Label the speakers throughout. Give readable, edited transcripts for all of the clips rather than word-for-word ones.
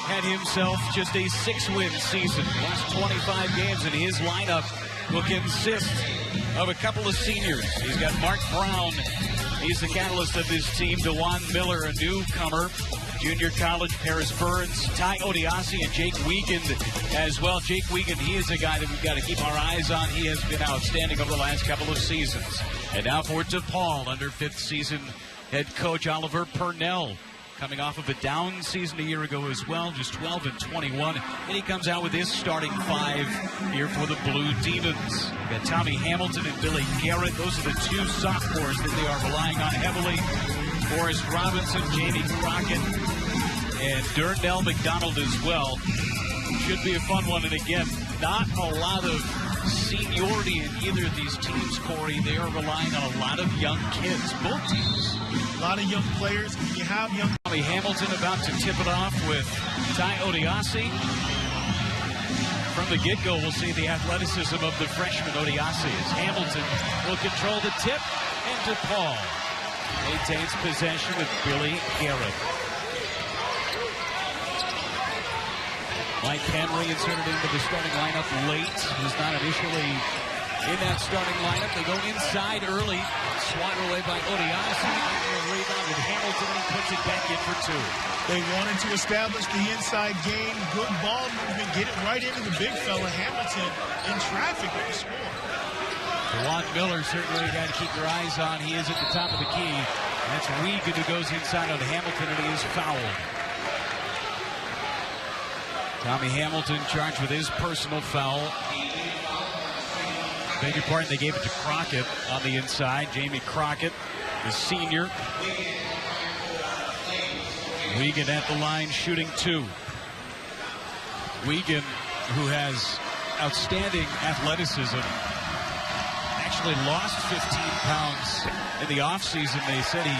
Speaker 1: had himself just a 6-win season. Last 25 games, and his lineup will consist of a couple of seniors. He's got Mark Brown. He's the catalyst of his team. DeJuan Miller, a newcomer. Junior college, Paris Burns, Ty Odiasi, and Jake Wiegand as well. Jake Wiegand, he is a guy that we've got to keep our eyes on. He has been outstanding over the last couple of seasons. And now for DePaul, under 5th season head coach Oliver Purnell, coming off of a down season a year ago as well, just 12-21. And he comes out with his starting 5 here for the Blue Demons. We've got Tommy Hamilton and Billy Garrett. Those are the 2 sophomores that they are relying on heavily. Forrest Robinson, Jamie Crockett, and Darnell McDonald as well. Should be a fun one. And again, not a lot of seniority in either of these teams, Corey. They are relying on a lot of young kids, both teams.
Speaker 2: A lot of young players. You have young.
Speaker 1: Tommy Hamilton about to tip it off with Ty Odiasi. From the get-go, we'll see the athleticism of the freshman Odiasi as Hamilton will control the tip, and DePaul maintains possession with Billy Garrett. Mike Henry inserted into the starting lineup late. He was not initially in that starting lineup. They go inside early. Swatted away by Odiasi. Rebound with Hamilton, and he puts it back in for 2.
Speaker 2: They wanted to establish the inside game. Good ball movement. Get it right into the big fella. Hamilton in traffic with the score.
Speaker 1: DeJuan Miller, certainly you got to keep your eyes on. He is at the top of the key. That's Wiegand who goes inside on Hamilton, and he is fouled. Tommy Hamilton charged with his personal foul. Beg your pardon, they gave it to Crockett on the inside. Jamie Crockett, the senior. Wiegand at the line shooting 2. Wiegand, who has outstanding athleticism, actually lost 15 pounds in the offseason. They said he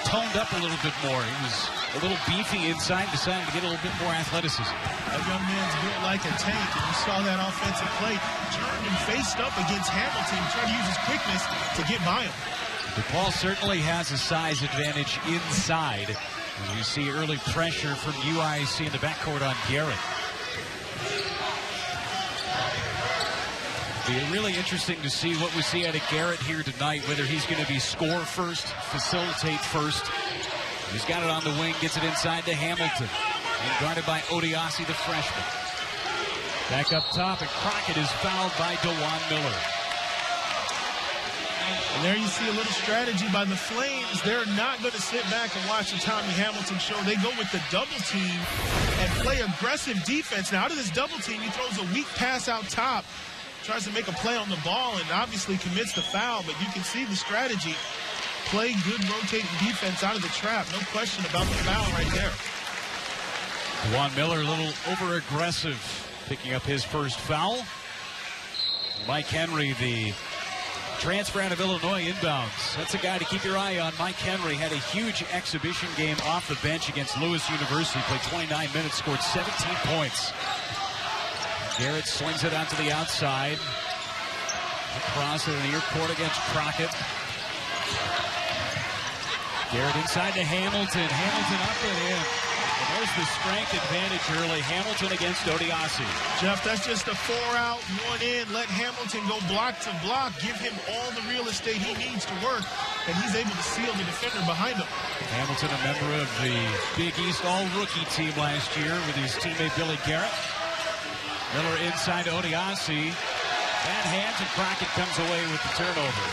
Speaker 1: toned up a little bit more. He was a little beefy inside, decided to get a little bit more athleticism.
Speaker 2: That young man's built like a tank, and you saw that offensive play. Turned and faced up against Hamilton, trying to use his quickness to get by him.
Speaker 1: DePaul certainly has a size advantage inside, as we see early pressure from UIC in the backcourt on Garrett. Be really interesting to see what we see out of Garrett here tonight, whether he's going to be score first, facilitate first. He's got it on the wing, gets it inside to Hamilton. And guarded by Odiasi, the freshman. Back up top, and Crockett is fouled by DeJuan Miller.
Speaker 2: And there you see a little strategy by the Flames. They're not going to sit back and watch the Tommy Hamilton show. They go with the double team and play aggressive defense. Now, out of this double team, he throws a weak pass out top. Tries to make a play on the ball and obviously commits the foul, but you can see the strategy. Play good rotating defense out of the trap. No question about the foul right there.
Speaker 1: DeJuan Miller a little over-aggressive, picking up his first foul. Mike Henry, the transfer out of Illinois, inbounds. That's a guy to keep your eye on. Mike Henry had a huge exhibition game off the bench against Lewis University. Played 29 minutes, scored 17 points. Garrett slings it out to the outside. Across in the near court against Crockett. Garrett inside to Hamilton. Hamilton up and in. And there's the strength advantage early. Hamilton against Odiasi.
Speaker 2: Jeff, that's just a 4-out, 1-in. Let Hamilton go block to block. Give him all the real estate he needs to work. And he's able to seal the defender behind him.
Speaker 1: Hamilton, a member of the Big East All-Rookie team last year with his teammate Billy Garrett. Miller inside to Odiasi. Bad hands, and Crockett comes away with the turnover.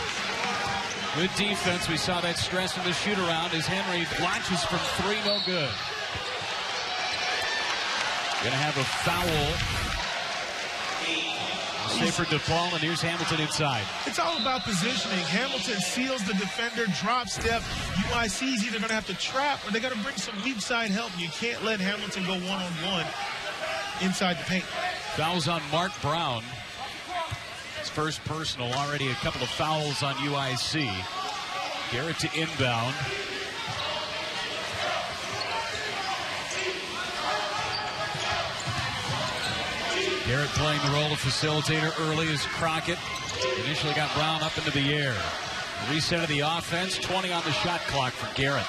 Speaker 1: Good defense. We saw that stress in the shoot-around as Henry launches from 3, no good. Going to have a foul. Save for DePaul, and here's Hamilton inside.
Speaker 2: It's all about positioning. Hamilton seals the defender, drop step. UIC is either going to have to trap or they're going to bring some weak side help. You can't let Hamilton go one-on-one inside the paint.
Speaker 1: Fouls on Mark Brown. His first personal, already a couple of fouls on UIC. Garrett to inbound. Garrett playing the role of facilitator early as Crockett initially got Brown up into the air. Reset of the offense, 20 on the shot clock for Garrett.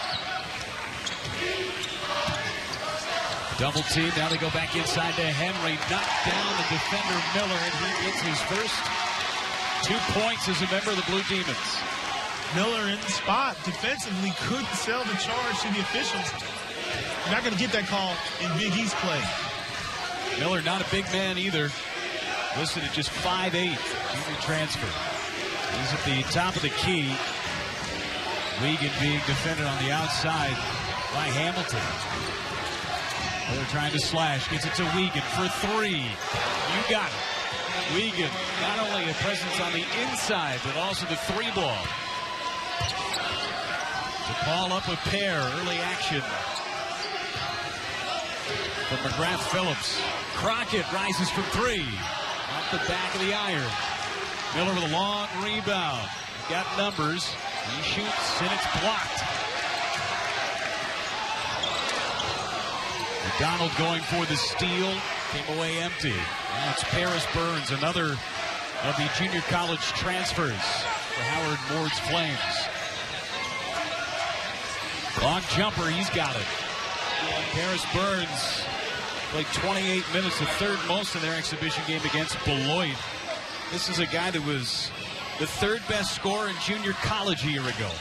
Speaker 1: Double team. Now they go back inside to Henry. Knocked down the defender Miller, and he gets his first 2 points as a member of the Blue Demons.
Speaker 2: Miller in the spot defensively couldn't sell the charge to the officials. You're not going to get that call in Big East play.
Speaker 1: Miller not a big man either. Listed at just 5'8", junior transfer. He's at the top of the key. Wiegand being defended on the outside by Hamilton. They're trying to slash. Gets it to Wiegand for three. You got it. Wiegand, not only a presence on the inside, but also the three ball. DePaul up a pair. Early action from McGrath Phillips. Crockett rises from three. Off the back of the iron. Miller with a long rebound. Got numbers. He shoots, and it's blocked. McDonald going for the steal. Came away empty. Now it's Paris Burns, another of the junior college transfers for Howard Ward's Flames. Long jumper, he's got it. Paris Burns played 28 minutes, the third most in their exhibition game against Beloit. This is a guy that was the third best scorer in junior college a year ago.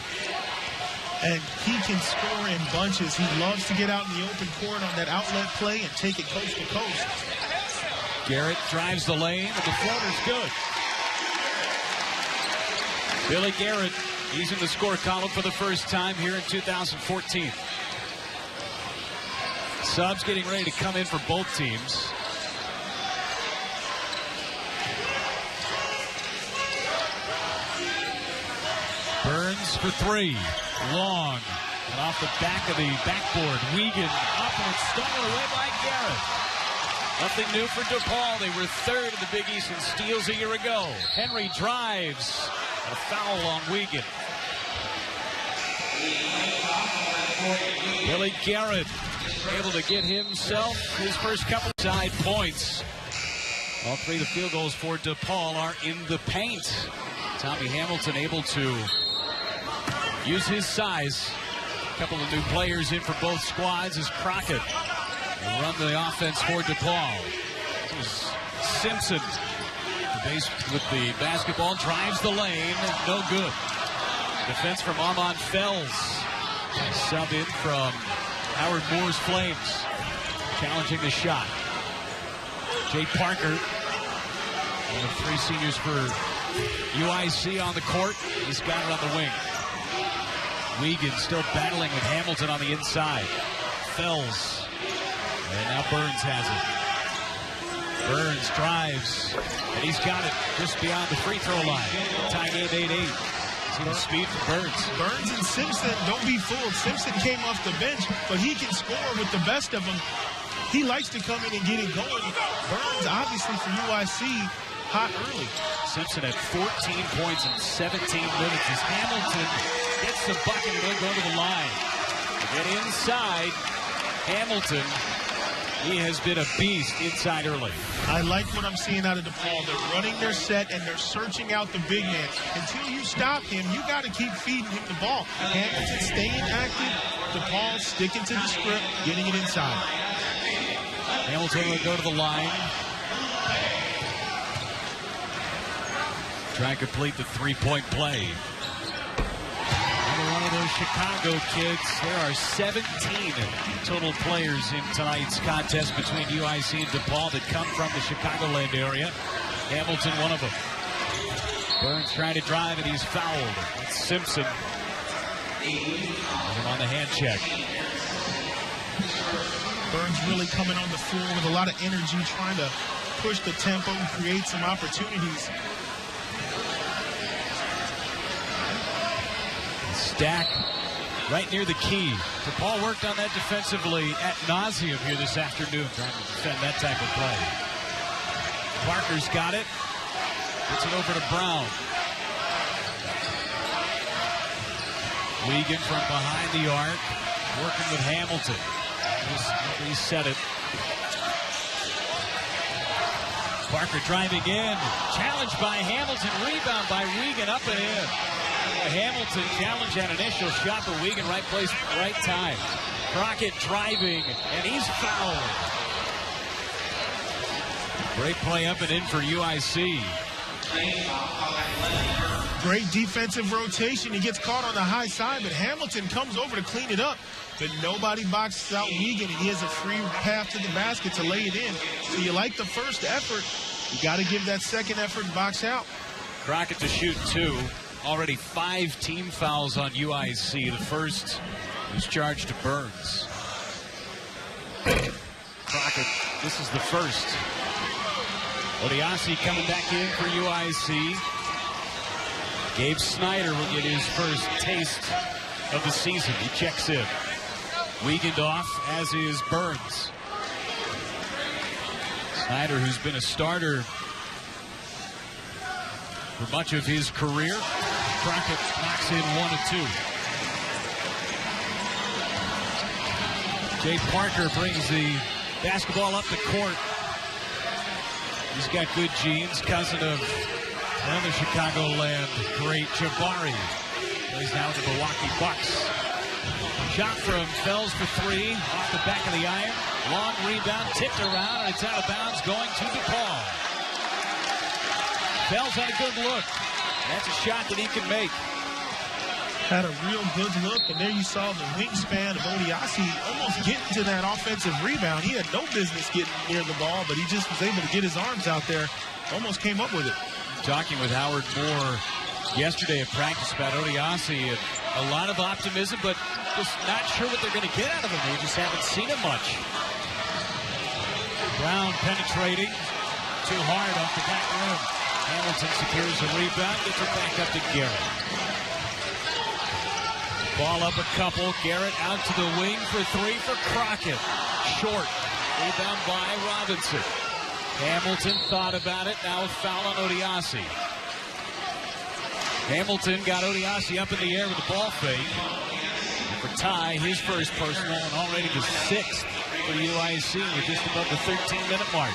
Speaker 2: And he can score in bunches. He loves to get out in the open court on that outlet play and take it coast to coast.
Speaker 1: Garrett drives the lane, and the floater's good. Billy Garrett, he's in the score column for the first time here in 2014. Subs getting ready to come in for both teams. Burns for three. Long. And off the back of the backboard. Wiegand up, and it's stolen away by Garrett. Nothing new for DePaul. They were third in the Big East in steals a year ago. Henry drives. A foul on Wiegand. Billy Garrett able to get himself his first couple side points. All three of the field goals for DePaul are in the paint. Tommy Hamilton able to use his size. A couple of new players in for both squads as Crockett will run the offense for DePaul. This is Simpson. The base with the basketball, drives the lane, no good. Defense from Armand Fells. Sub in from Howard Moore's Flames. Challenging the shot. Jay Parker, one of three seniors for UIC on the court. He's got it on the wing. Wiegand still battling with Hamilton on the inside. Fells. And now Burns has it. Burns drives, and he's got it just beyond the free throw line. Tie game 8-8. See the speed from Burns.
Speaker 2: Burns and Simpson, don't be fooled. Simpson came off the bench, but he can score with the best of them. He likes to come in and get it going. Burns, obviously, for UIC, hot early.
Speaker 1: Simpson had 14 points in 17 minutes as Hamilton gets the bucket and they'll go to the line. To get inside, Hamilton, he has been a beast inside early.
Speaker 2: I like what I'm seeing out of DePaul. They're running their set and they're searching out the big man. Until you stop him, you got to keep feeding him the ball. Hamilton staying active, DePaul sticking to the script, getting it inside.
Speaker 1: Hamilton will go to the line. Try and complete the three-point play. Another one of those Chicago kids. There are 17 total players in tonight's contest between UIC and DePaul that come from the Chicagoland area. Hamilton, one of them. Burns trying to drive, and he's fouled. It's Simpson. And on the hand check.
Speaker 2: Burns really coming on the floor with a lot of energy, trying to push the tempo and create some opportunities.
Speaker 1: Stack right near the key. DePaul worked on that defensively at nauseum here this afternoon, trying to defend that type of play. Parker's got it. Gets it over to Brown. Wiegand from behind the arc, working with Hamilton. He set it. Parker driving in. Challenged by Hamilton. Rebound by Wiegand, up and in. Hamilton challenged that initial shot, but Wiegand right place, right time. Crockett driving, and he's fouled. Great play up and in for UIC.
Speaker 2: Great defensive rotation. He gets caught on the high side, but Hamilton comes over to clean it up. But nobody boxes out Wiegand, and he has a free path to the basket to lay it in. So you like the first effort. You got to give that second effort and box out.
Speaker 1: Crockett to shoot 2. Already 5 team fouls on UIC. The first was charged to Burns. Crockett, this is the first. Odiasi coming back in for UIC. Gabe Snyder will get his first taste of the season. He checks in. Wiegand off, as is Burns. Snyder, who's been a starter for much of his career. Crockett knocks in 1 of 2. Jay Parker brings the basketball up the court. He's got good genes, cousin of another Chicagoland great, Jabari. Plays now with the Milwaukee Bucks. Shot from Fells for 3, off the back of the iron. Long rebound, tipped around, and it's out of bounds, going to DePaul. Fells had a good look. That's a shot that he can make.
Speaker 2: Had a real good look, and there you saw the wingspan of Odiasi almost getting to that offensive rebound. He had no business getting near the ball, but he just was able to get his arms out there. Almost came up with it.
Speaker 1: Talking with Howard Moore yesterday at practice about Odiasi, a lot of optimism, but just not sure what they're going to get out of him. We just haven't seen him much. Brown penetrating too hard off the back rim. Hamilton secures the rebound, gets it back up to Garrett. Ball up a couple. Garrett out to the wing for 3 for Crockett. Short. Rebound by Robinson. Hamilton thought about it. Now a foul on Odiasi. Hamilton got Odiasi up in the air with the ball fake. And for Ty, his first personal, and already the 6th for UIC. We're just above the 13-minute mark.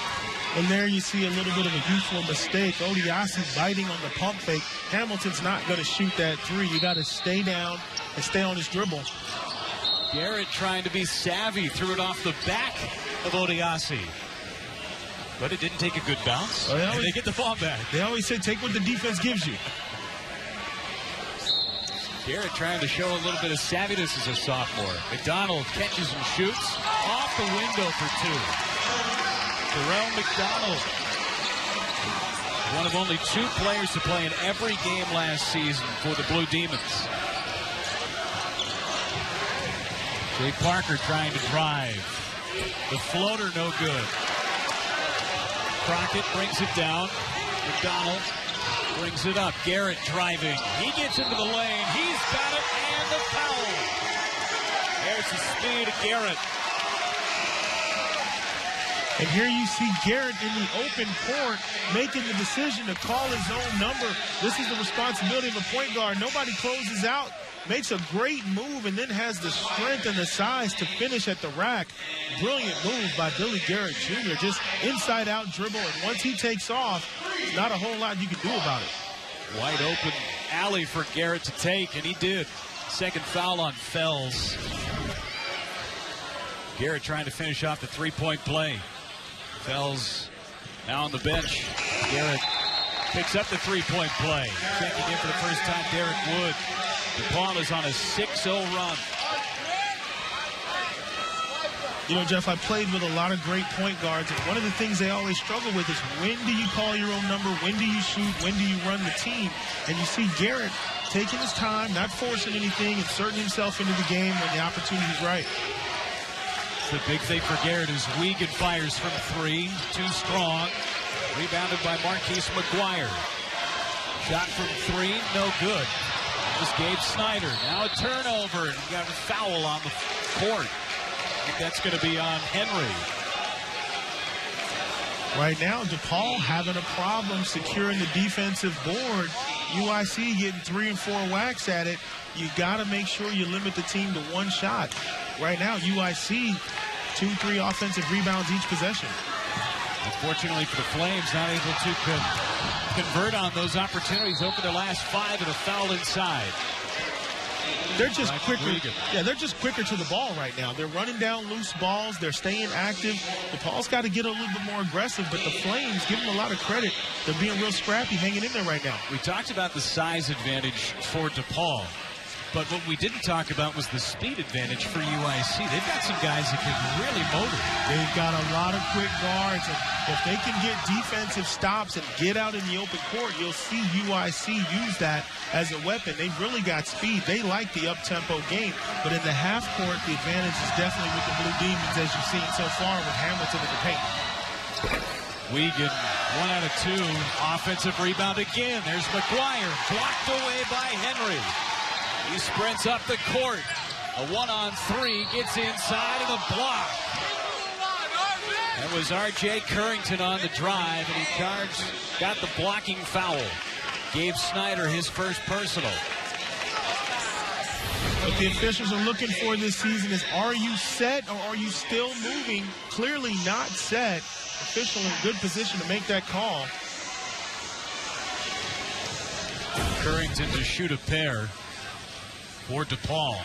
Speaker 2: And there you see a little bit of a youthful mistake. Odiasi biting on the pump fake. Hamilton's not going to shoot that 3. You got to stay down and stay on his dribble.
Speaker 1: Garrett trying to be savvy, threw it off the back of Odiasi. But it didn't take a good bounce. And they get the ball back.
Speaker 2: They always say take what the defense gives you.
Speaker 1: Garrett trying to show a little bit of savviness as a sophomore. McDonald catches and shoots off the window for 2. Terrell McDonald, one of only 2 players to play in every game last season for the Blue Demons. Jay Parker trying to drive. The floater no good. Crockett brings it down. McDonald brings it up. Garrett driving. He gets into the lane. He's got it, and the foul. There's the speed of Garrett.
Speaker 2: And here you see Garrett in the open court making the decision to call his own number. This is the responsibility of a point guard. Nobody closes out, makes a great move, and then has the strength and the size to finish at the rack. Brilliant move by Billy Garrett Jr. Just inside-out dribble, and once he takes off, not a whole lot you can do about it.
Speaker 1: Wide open alley for Garrett to take, and he did. Second foul on Fells. Garrett trying to finish off the 3-point play. Fells now on the bench. Garrett picks up the 3-point play. Checking in for the first time, Derek Wood. DePaul is on a 6-0 run.
Speaker 2: You know, Jeff, I played with a lot of great point guards, and one of the things they always struggle with is when do you call your own number, when do you shoot, when do you run the team? And you see Garrett taking his time, not forcing anything, inserting himself into the game when the opportunity is right.
Speaker 1: The big thing for Garrett is Wiegand fires from 3, too strong. Rebounded by Marquise McGuire. Shot from 3, no good. That was Gabe Snyder. Now a turnover, and got a foul on the court. I think that's going to be on Henry.
Speaker 2: Right now, DePaul having a problem securing the defensive board. UIC getting 3 and 4 whacks at it. You got to make sure you limit the team to 1 shot. Right now, UIC 2-3 offensive rebounds each possession.
Speaker 1: Unfortunately for the Flames, not able to convert on those opportunities over the last 5 and a foul inside.
Speaker 2: They're just quicker. Yeah, they're just quicker to the ball right now. They're running down loose balls. They're staying active. DePaul's got to get a little bit more aggressive, but the Flames, give them a lot of credit. They're being real scrappy, hanging in there right now.
Speaker 1: We talked about the size advantage for DePaul, but what we didn't talk about was the speed advantage for UIC. They've got some guys that can really motor.
Speaker 2: They've got a lot of quick guards, and if they can get defensive stops and get out in the open court, you'll see UIC use that as a weapon. They've really got speed. They like the up-tempo game, but in the half court, the advantage is definitely with the Blue Demons, as you've seen so far with Hamilton in the paint.
Speaker 1: Wiegand, 1 out of 2. Offensive rebound again. There's McGuire, blocked away by Henry. He sprints up the court. A 1-on-3, gets inside and a block. That was R.J. Currington on the drive, and he got the blocking foul. Gave Snyder his first personal.
Speaker 2: What the officials are looking for this season is, are you set or are you still moving? Clearly not set. Official in good position to make that call.
Speaker 1: Currington to shoot a pair for DePaul.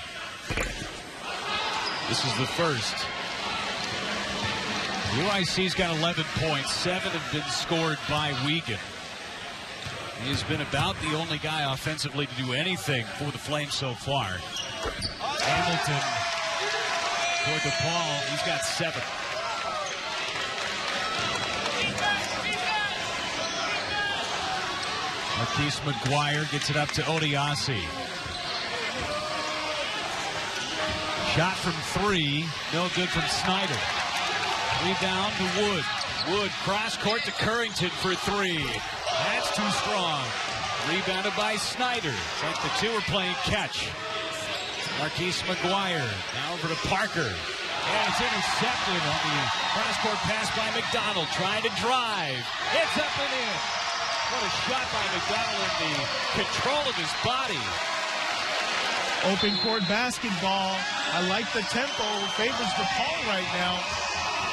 Speaker 1: This is the first. UIC's got 11 points. 7 have been scored by Wiegand. He's been about the only guy offensively to do anything for the Flames so far. Hamilton for DePaul. He's got 7. Marquise McGuire gets it up to Odiasi. Shot from 3, no good from Snyder. Rebound to Wood. Wood cross court to Currington for 3. That's too strong. Rebounded by Snyder. It's like the two are playing catch. Marquise McGuire now over to Parker. And it's intercepted on the cross court pass by McDonald. Trying to drive. It's up and in. What a shot by McDonald in the control of his body.
Speaker 2: Open court basketball. I like the tempo. Favors DePaul right now.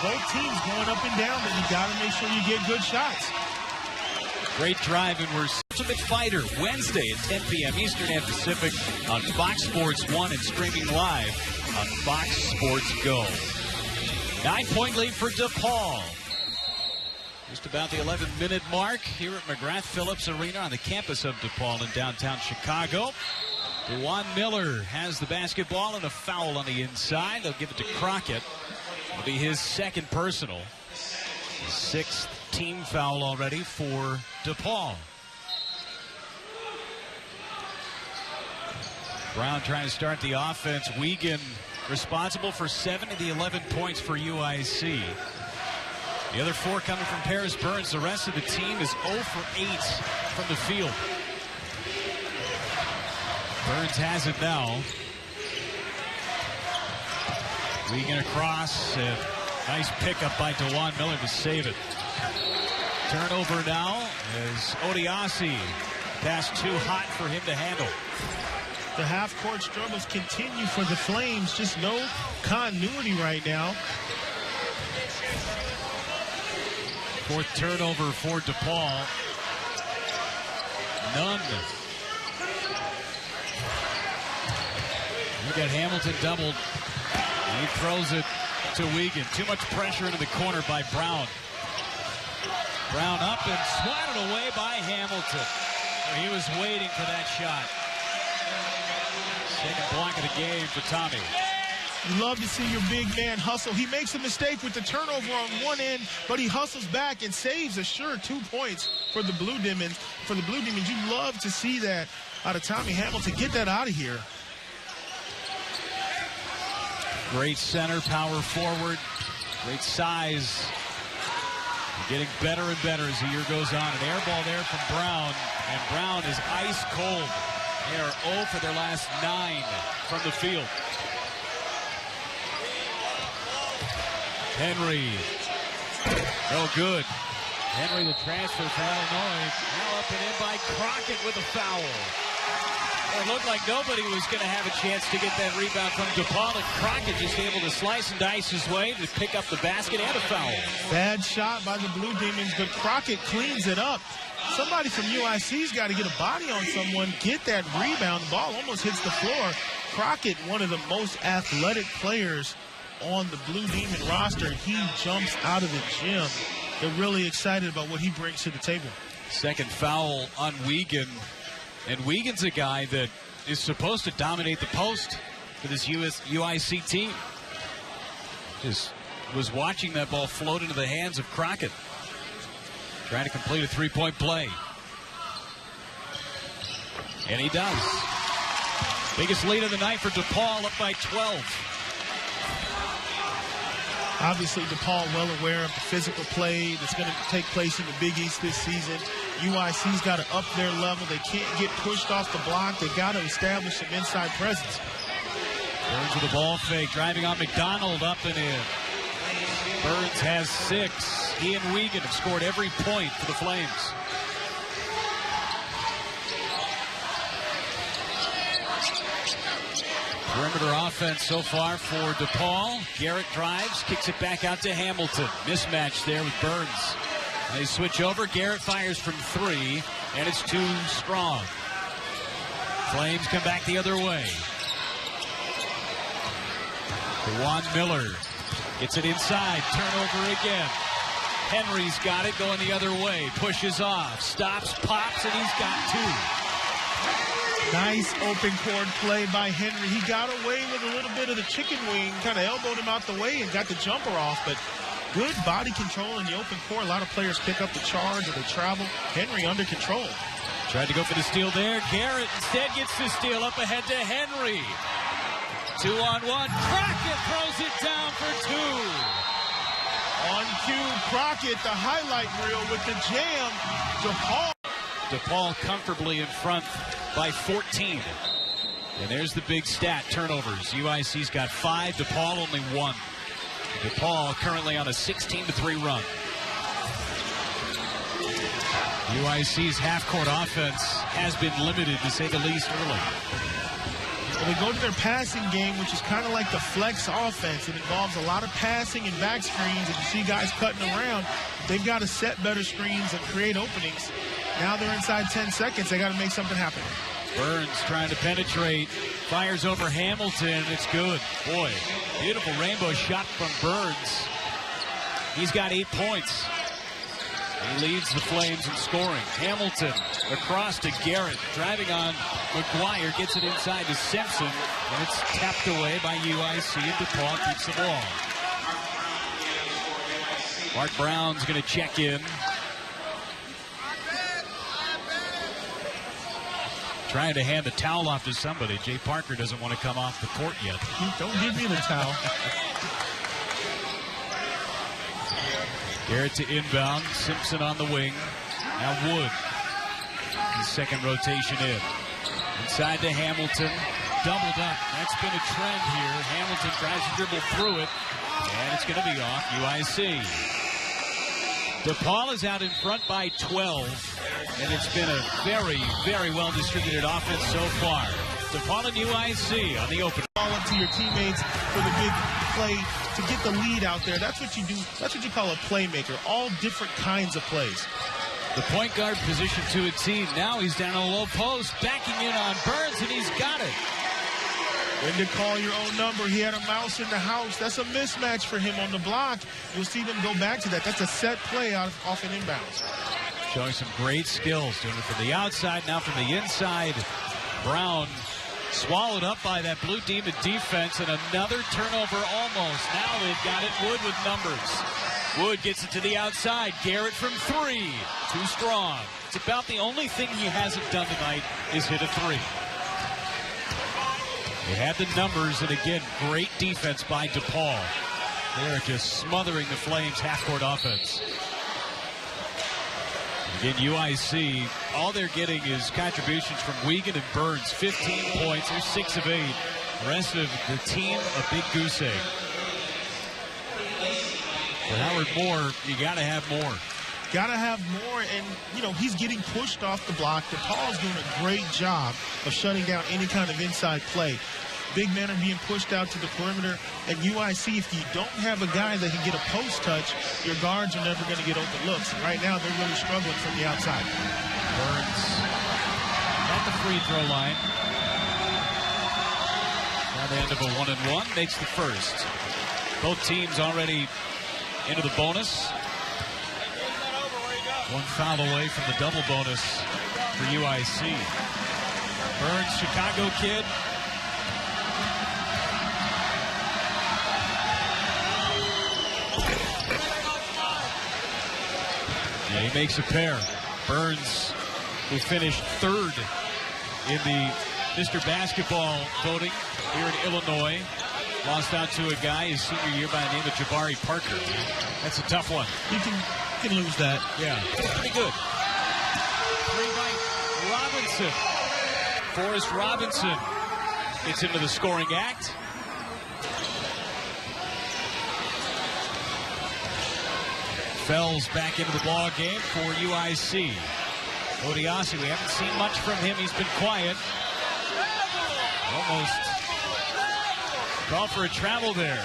Speaker 2: Both teams going up and down, but you got to make sure you get good shots.
Speaker 1: Great drive, and we're Ultimate Fighter Wednesday at 10 p.m. Eastern and Pacific on Fox Sports 1 and streaming live on Fox Sports Go. 9-point lead for DePaul. Just about the 11-minute mark here at McGrath-Phillips Arena on the campus of DePaul in downtown Chicago. DeJuan Miller has the basketball and a foul on the inside. They'll give it to Crockett. It'll be his second personal. His 6th team foul already for DePaul. Brown trying to start the offense. Wiegand responsible for 7 of the 11 points for UIC. The other 4 coming from Paris Burns. The rest of the team is 0 for 8 from the field. Burns has it now. Wiegand across. Nice pickup by DeJuan Miller to save it. Turnover now as Odiasi. Pass too hot for him to handle.
Speaker 2: The half-court struggles continue for the Flames. Just no continuity right now.
Speaker 1: 4th turnover for DePaul. None. You got Hamilton doubled. He throws it to Wiegand. Too much pressure into the corner by Brown. Brown up and swatted away by Hamilton. He was waiting for that shot. Second block of the game for Tommy.
Speaker 2: You love to see your big man hustle. He makes a mistake with the turnover on one end, but he hustles back and saves a sure 2 points for the Blue Demons. You love to see that out of Tommy Hamilton. Get that out of here.
Speaker 1: Great center, power forward, great size. Getting better and better as the year goes on. An air ball there from Brown, and Brown is ice cold. They are 0 for their last 9 from the field. Henry, no good. Henry, the transfer from Illinois, now up and in by Crockett with a foul. It looked like nobody was going to have a chance to get that rebound from DePaul, and Crockett just able to slice and dice his way to pick up the basket and a foul.
Speaker 2: Bad shot by the Blue Demons, but Crockett cleans it up. Somebody from UIC's got to get a body on someone, get that rebound. The ball almost hits the floor. Crockett, one of the most athletic players on the Blue Demon roster. He jumps out of the gym. They're really excited about what he brings to the table.
Speaker 1: Second foul on Wiegand. And Wiegand's a guy that is supposed to dominate the post for this UIC team. Just was watching that ball float into the hands of Crockett. Trying to complete a three-point play. And he does. Biggest lead of the night for DePaul, up by 12.
Speaker 2: Obviously, DePaul well aware of the physical play that's going to take place in the Big East this season. UIC's got to up their level. They can't get pushed off the block. They got to establish some inside presence.
Speaker 1: Burns with a ball fake, driving on McDonald, up and in. Burns has 6. He and Wiegand have scored every point for the Flames. Perimeter offense so far for DePaul. Garrett drives, kicks it back out to Hamilton. Mismatch there with Burns. They switch over. Garrett fires from 3, and it's too strong. Flames come back the other way. Juan Miller gets it inside. Turnover again. Henry's got it going the other way. Pushes off. Stops, pops, and he's got 2.
Speaker 2: Nice open court play by Henry. He got away with a little bit of the chicken wing, kind of elbowed him out the way and got the jumper off, but good body control in the open court. A lot of players pick up the charge or they travel. Henry under control.
Speaker 1: Tried to go for the steal there. Garrett instead gets the steal up ahead to Henry. 2-on-1. Crockett throws it down for 2.
Speaker 2: On cue, Crockett, the highlight reel with the jam.
Speaker 1: DePaul comfortably in front by 14. And there's the big stat, turnovers. UIC's got 5, DePaul only 1. DePaul currently on a 16-3 run. UIC's half-court offense has been limited, to say the least, early.
Speaker 2: Well, they go to their passing game, which is kind of like the flex offense. It involves a lot of passing and back screens, and you see guys cutting around. They've got to set better screens and create openings. Now they're inside 10 seconds. They got to make something happen.
Speaker 1: Burns trying to penetrate. Fires over Hamilton. It's good. Boy, beautiful rainbow shot from Burns. He's got 8 points. He leads the Flames in scoring. Hamilton across to Garrett. Driving on McGuire. Gets it inside to Simpson. And it's tapped away by UIC. And DePaul keeps the ball. Mark Brown's going to check in. Trying to hand the towel off to somebody. Jay Parker doesn't want to come off the court yet.
Speaker 2: Don't give me the towel.
Speaker 1: Garrett to inbound. Simpson on the wing. Now Wood. His second rotation in. Inside to Hamilton. Doubled up. That's been a trend here. Hamilton tries to dribble through it. And it's going to be off UIC. DePaul is out in front by 12. And it's been a very, very well-distributed offense so far. DePaul and UIC on the open.
Speaker 2: Ball up to your teammates for the big play to get the lead out there. That's what you do. That's what you call a playmaker. All different kinds of plays.
Speaker 1: The point guard position to a team. Now he's down on a low post. Backing in on Burns, and he's got it.
Speaker 2: When to call your own number. He had a mouse in the house. That's a mismatch for him on the block. You'll see them go back to that. That's a set play off an inbounds.
Speaker 1: Showing some great skills. Doing it from the outside, now from the inside. Brown swallowed up by that Blue Demon defense, and another turnover almost. Now they've got it. Wood with numbers. Wood gets it to the outside. Garrett from 3. Too strong. It's about the only thing he hasn't done tonight is hit a 3. They had the numbers, and again, great defense by DePaul. They're just smothering the Flames' half-court offense. Again, UIC, all they're getting is contributions from Wiegand and Burns. 15 points. They're 6 of 8. The rest of the team, a big goose egg. For Howard Moore, you got to have more.
Speaker 2: Got to have more, and, you know, he's getting pushed off the block. DePaul's doing a great job of shutting down any kind of inside play. Big men are being pushed out to the perimeter, and UIC, if you don't have a guy that can get a post touch, your guards are never going to get open looks. And right now, they're really struggling from the outside.
Speaker 1: Burns at the free throw line. on the end of a 1-and-1 makes the first. Both teams already into the bonus. One foul away from the double bonus for UIC. Burns, Chicago kid. Yeah, he makes a pair. Burns, who finished third in the Mr. Basketball voting here in Illinois, lost out to a guy his senior year by the name of Jabari Parker. That's a tough one.
Speaker 2: You can lose that.
Speaker 1: Yeah, pretty good. Three by Robinson. Forrest Robinson gets into the scoring act. Fells back into the ball game for UIC. Odiasi, we haven't seen much from him. He's been quiet. Almost called for a travel there.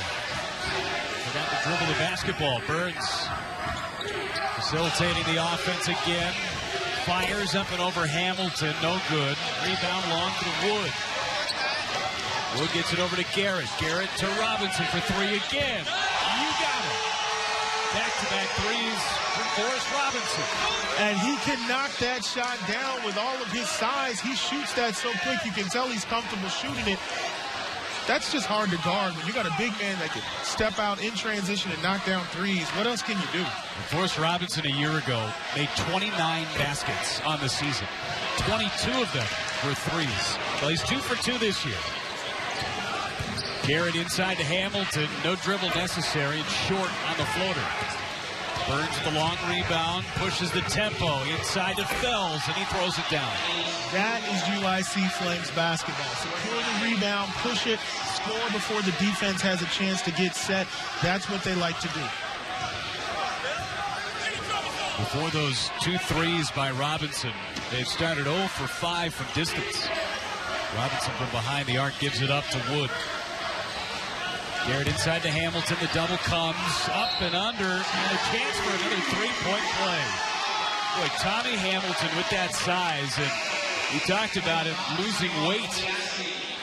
Speaker 1: Forgot to dribble the basketball. Burns facilitating the offense again. Fires up and over Hamilton. No good. Rebound long to Wood. Wood gets it over to Garrett. Garrett to Robinson for three again. You got it. Back-to-back threes from Forrest Robinson.
Speaker 2: And he can knock that shot down with all of his size. He shoots that so quick, you can tell he's comfortable shooting it. That's just hard to guard when you got a big man that can step out in transition and knock down threes. What else can you do?
Speaker 1: Forrest Robinson a year ago made 29 baskets on the season. 22 of them were threes. Well, he's 2 for 2 this year. Garrett inside to Hamilton. No dribble necessary and short on the floater. Burns with the long rebound, pushes the tempo inside to Fells, and he throws it down.
Speaker 2: That is UIC Flames basketball. Secure the rebound, push it, score before the defense has a chance to get set. That's what they like to do.
Speaker 1: Before those 2 threes by Robinson, they've started 0 for 5 from distance. Robinson from behind the arc gives it up to Wood. Garrett inside to Hamilton. The double comes up and under, and a chance for another three-point play. Boy, Tommy Hamilton with that size, and we talked about him losing weight,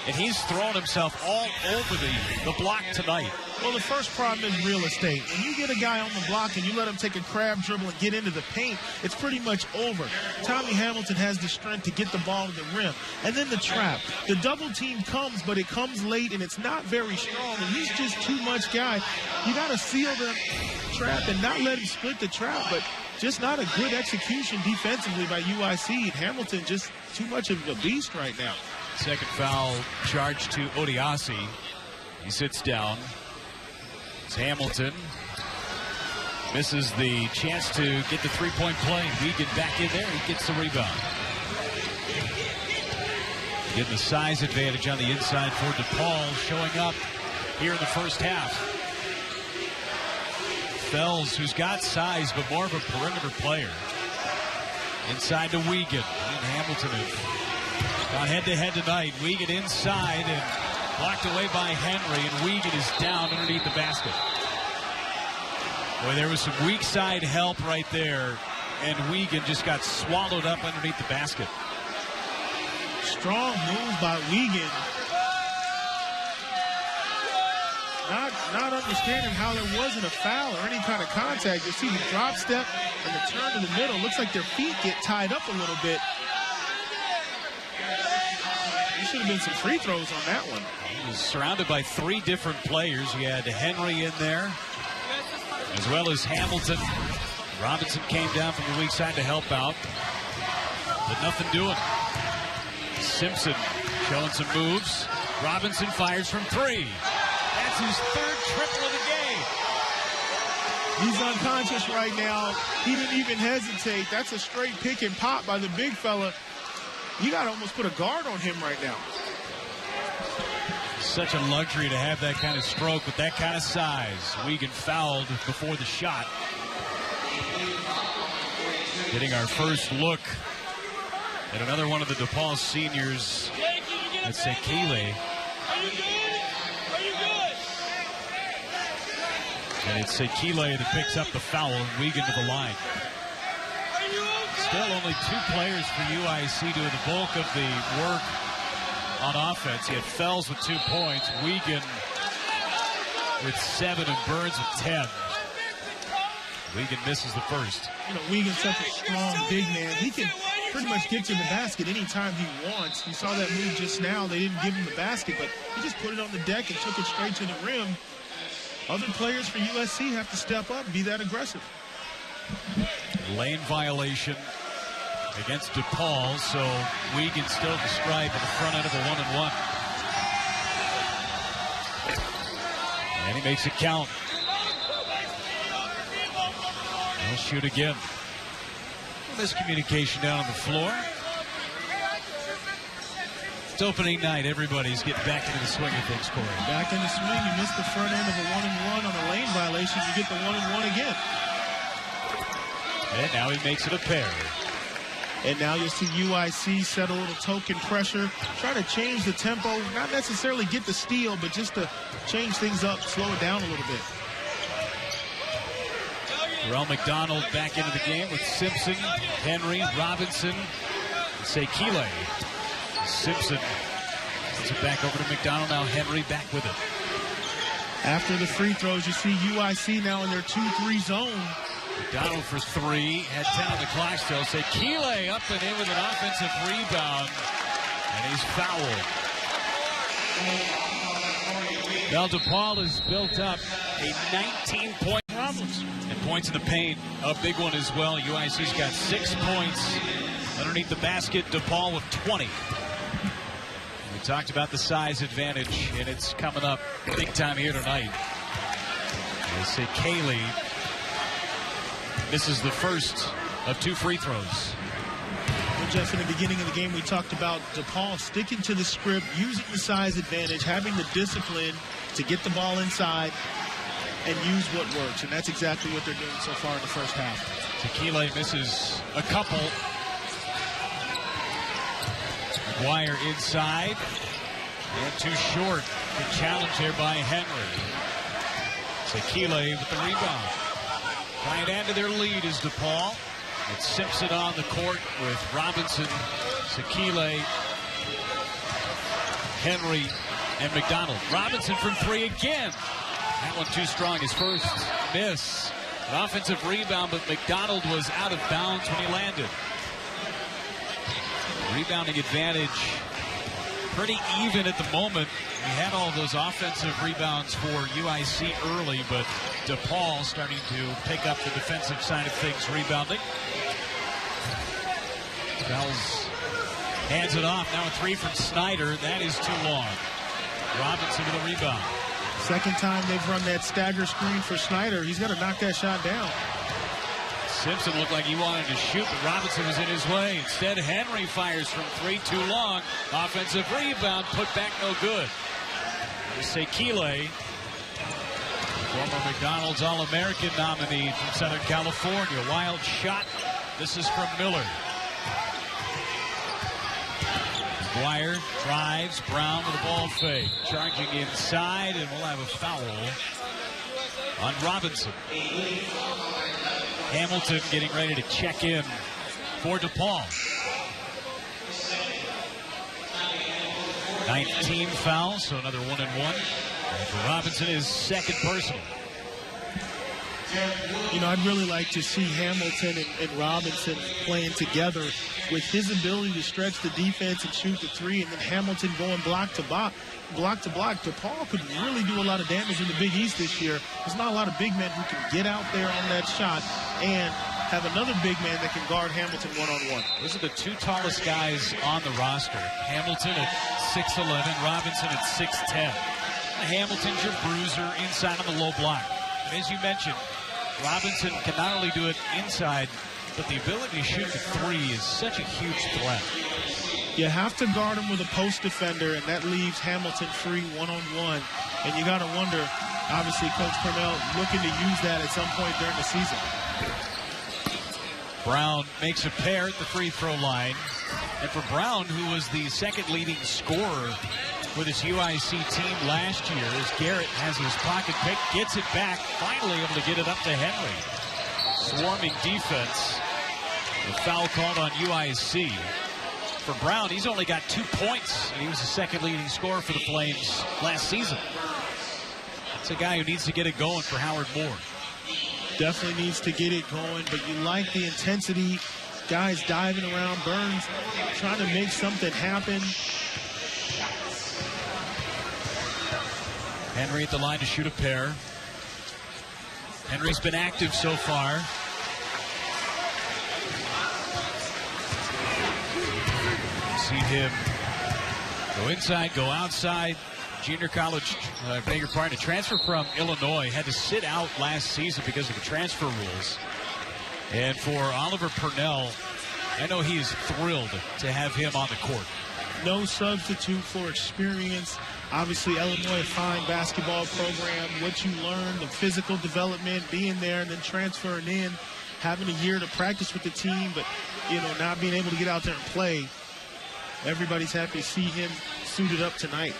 Speaker 1: and he's thrown himself all over the block tonight.
Speaker 2: Well, the first problem is real estate. When you get a guy on the block and you let him take a crab dribble and get into the paint, it's pretty much over. Tommy Hamilton has the strength to get the ball to the rim. And then the trap. The double team comes, but it comes late and it's not very strong. And he's just too much guy. You got to seal the trap and not let him split the trap, but just not a good execution defensively by UIC. Hamilton just too much of a beast right now.
Speaker 1: Second foul charged to Odiasi. He sits down. It's Hamilton. Misses the chance to get the three-point play. Wiegand back in there. He gets the rebound. Getting the size advantage on the inside for DePaul, showing up here in the first half. Fells, who's got size, but more of a perimeter player. Inside to Wiegand. And Hamilton have gone head-to-head tonight. Wiegand inside and blocked away by Henry, and Wiegand is down underneath the basket. Boy, there was some weak side help right there, and Wiegand just got swallowed up underneath the basket.
Speaker 2: Strong move by Wiegand. Not understanding how there wasn't a foul or any kind of contact. You see the drop step and the turn to the middle. Looks like their feet get tied up a little bit. There should have been some free throws on that one.
Speaker 1: He was surrounded by 3 different players. You had Henry in there, as well as Hamilton. Robinson came down from the weak side to help out, but nothing doing. Simpson showing some moves. Robinson fires from 3. That's his 3rd triple of the game.
Speaker 2: He's unconscious right now. He didn't even hesitate. That's a straight pick and pop by the big fella. You got to almost put a guard on him right now.
Speaker 1: Such a luxury to have that kind of stroke with that kind of size. Wiegand fouled before the shot. Getting our first look at another one of the DePaul seniors. That's Sekile. And it's Sekile that picks up the foul, and Wiegand to the line. Still only 2 players for UIC doing the bulk of the work on offense. He had Fells with 2 points, Wiegand with 7, and Burns with 10. Wiegand misses the first.
Speaker 2: You know, Wiegand's such a strong big man. He can pretty much get to the basket anytime he wants. You saw that move just now. They didn't give him the basket, but he just put it on the deck and took it straight to the rim. Other players for USC have to step up and be that aggressive.
Speaker 1: Lane violation against DePaul, so Wiegand still described at the front end of a 1-and-1. And he makes it count. He'll shoot again. Miscommunication down on the floor. It's opening night. Everybody's getting back into the swing of things, Corey.
Speaker 2: Back in the swing. You missed the front end of a 1-and-1 on a lane violation. You get the 1-and-1 again.
Speaker 1: And now he makes it a pair.
Speaker 2: And now you'll see UIC set a little token pressure, try to change the tempo, not necessarily get the steal, but just to change things up, slow it down a little bit.
Speaker 1: Terrell McDonald back into the game with Simpson, Henry, Robinson, and Sekile. Simpson puts it back over to McDonald. Now Henry back with it.
Speaker 2: After the free throws, you see UIC now in their 2-3 zone.
Speaker 1: McDonald for 3, had 10 on the clock still. Sekile up and in with an offensive rebound, and he's fouled. Now DePaul has built up a 19-point problems. And points in the paint, a big one as well. UIC's got 6 points underneath the basket. DePaul with 20. We talked about the size advantage, and it's coming up big time here tonight. They say Kaylee misses the first of 2 free throws.
Speaker 2: Well, Jeff, in the beginning of the game, we talked about DePaul sticking to the script, using the size advantage, having the discipline to get the ball inside and use what works, and that's exactly what they're doing so far in the first half.
Speaker 1: Sekile misses a couple. McGuire inside, and too short. The challenge here by Henry. Sekile with the rebound. Trying to add to their lead is DePaul. It's Simpson on the court with Robinson, Sekile, Henry, and McDonald. Robinson from 3 again. That one too strong. His first miss. An offensive rebound, but McDonald was out of bounds when he landed. Rebounding advantage pretty even at the moment. We had all those offensive rebounds for UIC early, but DePaul starting to pick up the defensive side of things, rebounding. Fells hands it off. Now a 3 from Snyder. That is too long. Robinson with a rebound.
Speaker 2: Second time they've run that stagger screen for Snyder. He's got to knock that shot down.
Speaker 1: Simpson looked like he wanted to shoot, but Robinson was in his way. Instead, Henry fires from 3 too long. Offensive rebound, put back no good. Sekile, former McDonald's All-American nominee from Southern California. Wild shot. This is from Miller. McGuire drives. Brown with a ball fake. Charging inside, and we'll have a foul on Robinson. Hamilton getting ready to check in for DePaul. 9th team foul, so another 1-and-1. And for Robinson, his second personal.
Speaker 2: You know, I'd really like to see Hamilton and Robinson playing together with his ability to stretch the defense and shoot the 3, and then Hamilton going block to block. DePaul could really do a lot of damage in the Big East this year. There's not a lot of big men who can get out there on that shot and have another big man that can guard Hamilton one-on-one.
Speaker 1: Those are the 2 tallest guys on the roster. Hamilton at 6'11", Robinson at 6'10". Hamilton's your bruiser inside on the low block. And as you mentioned, Robinson can not only do it inside, but the ability to shoot the 3 is such a huge threat.
Speaker 2: You have to guard him with a post defender, and that leaves Hamilton free one-on-one. And you got to wonder, obviously, Coach Cornell looking to use that at some point during the season.
Speaker 1: Brown makes a pair at the free throw line. And for Brown, who was the second leading scorer with his UIC team last year, as Garrett has his pocket pick, gets it back, finally able to get it up to Henry. Swarming defense. The foul called on UIC. for Brown. He's only got 2 points, and he was the second leading scorer for the Flames last season. It's a guy who needs to get it going for Howard Moore.
Speaker 2: Definitely needs to get it going, but you like the intensity. Guys diving around, Burns trying to make something happen.
Speaker 1: Henry at the line to shoot a pair. Henry's been active so far. See him go inside, go outside. Junior college, beg your pardon, a transfer from Illinois, had to sit out last season because of the transfer rules. And for Oliver Purnell, I know he is thrilled to have him on the court.
Speaker 2: No substitute for experience. Obviously, Illinois, a fine basketball program. What you learn, the physical development, being there and then transferring in, having a year to practice with the team, but, you know, not being able to get out there and play. Everybody's happy to see him suited up tonight.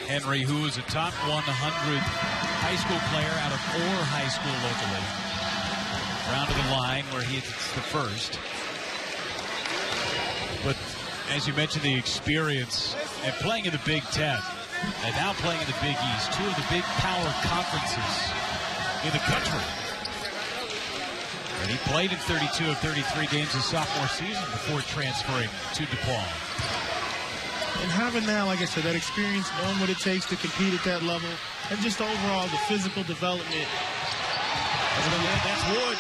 Speaker 1: Henry, who is a top 100 high school player out of Orr High School locally. Round to the line where he hits the first. But as you mentioned, the experience and playing in the Big Ten and now playing in the Big East, two of the big power conferences in the country. And he played in 32 of 33 games his sophomore season before transferring to DePaul.
Speaker 2: And having now, like I said, that experience, knowing what it takes to compete at that level, and just overall the physical development.
Speaker 1: That's Wood.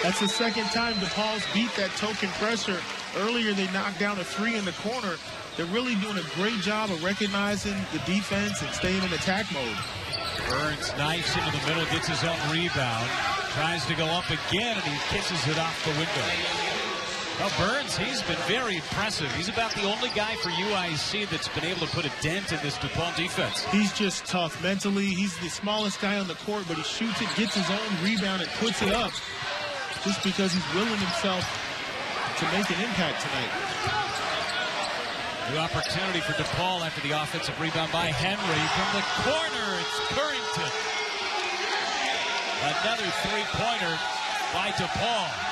Speaker 2: That's the second time DePaul's beat that token pressure. Earlier, they knocked down a three in the corner. They're really doing a great job of recognizing the defense and staying in attack mode.
Speaker 1: Burns knifes into the middle, gets his own rebound, tries to go up again, and he kisses it off the window. Well, Burns, he's been very impressive. He's about the only guy for UIC that's been able to put a dent in this DePaul defense.
Speaker 2: He's just tough mentally. He's the smallest guy on the court, but he shoots it, gets his own rebound, and puts it up just because he's willing himself to make an impact tonight.
Speaker 1: New opportunity for DePaul after the offensive rebound by Henry. From the corner, it's Currington. Another three-pointer by DePaul.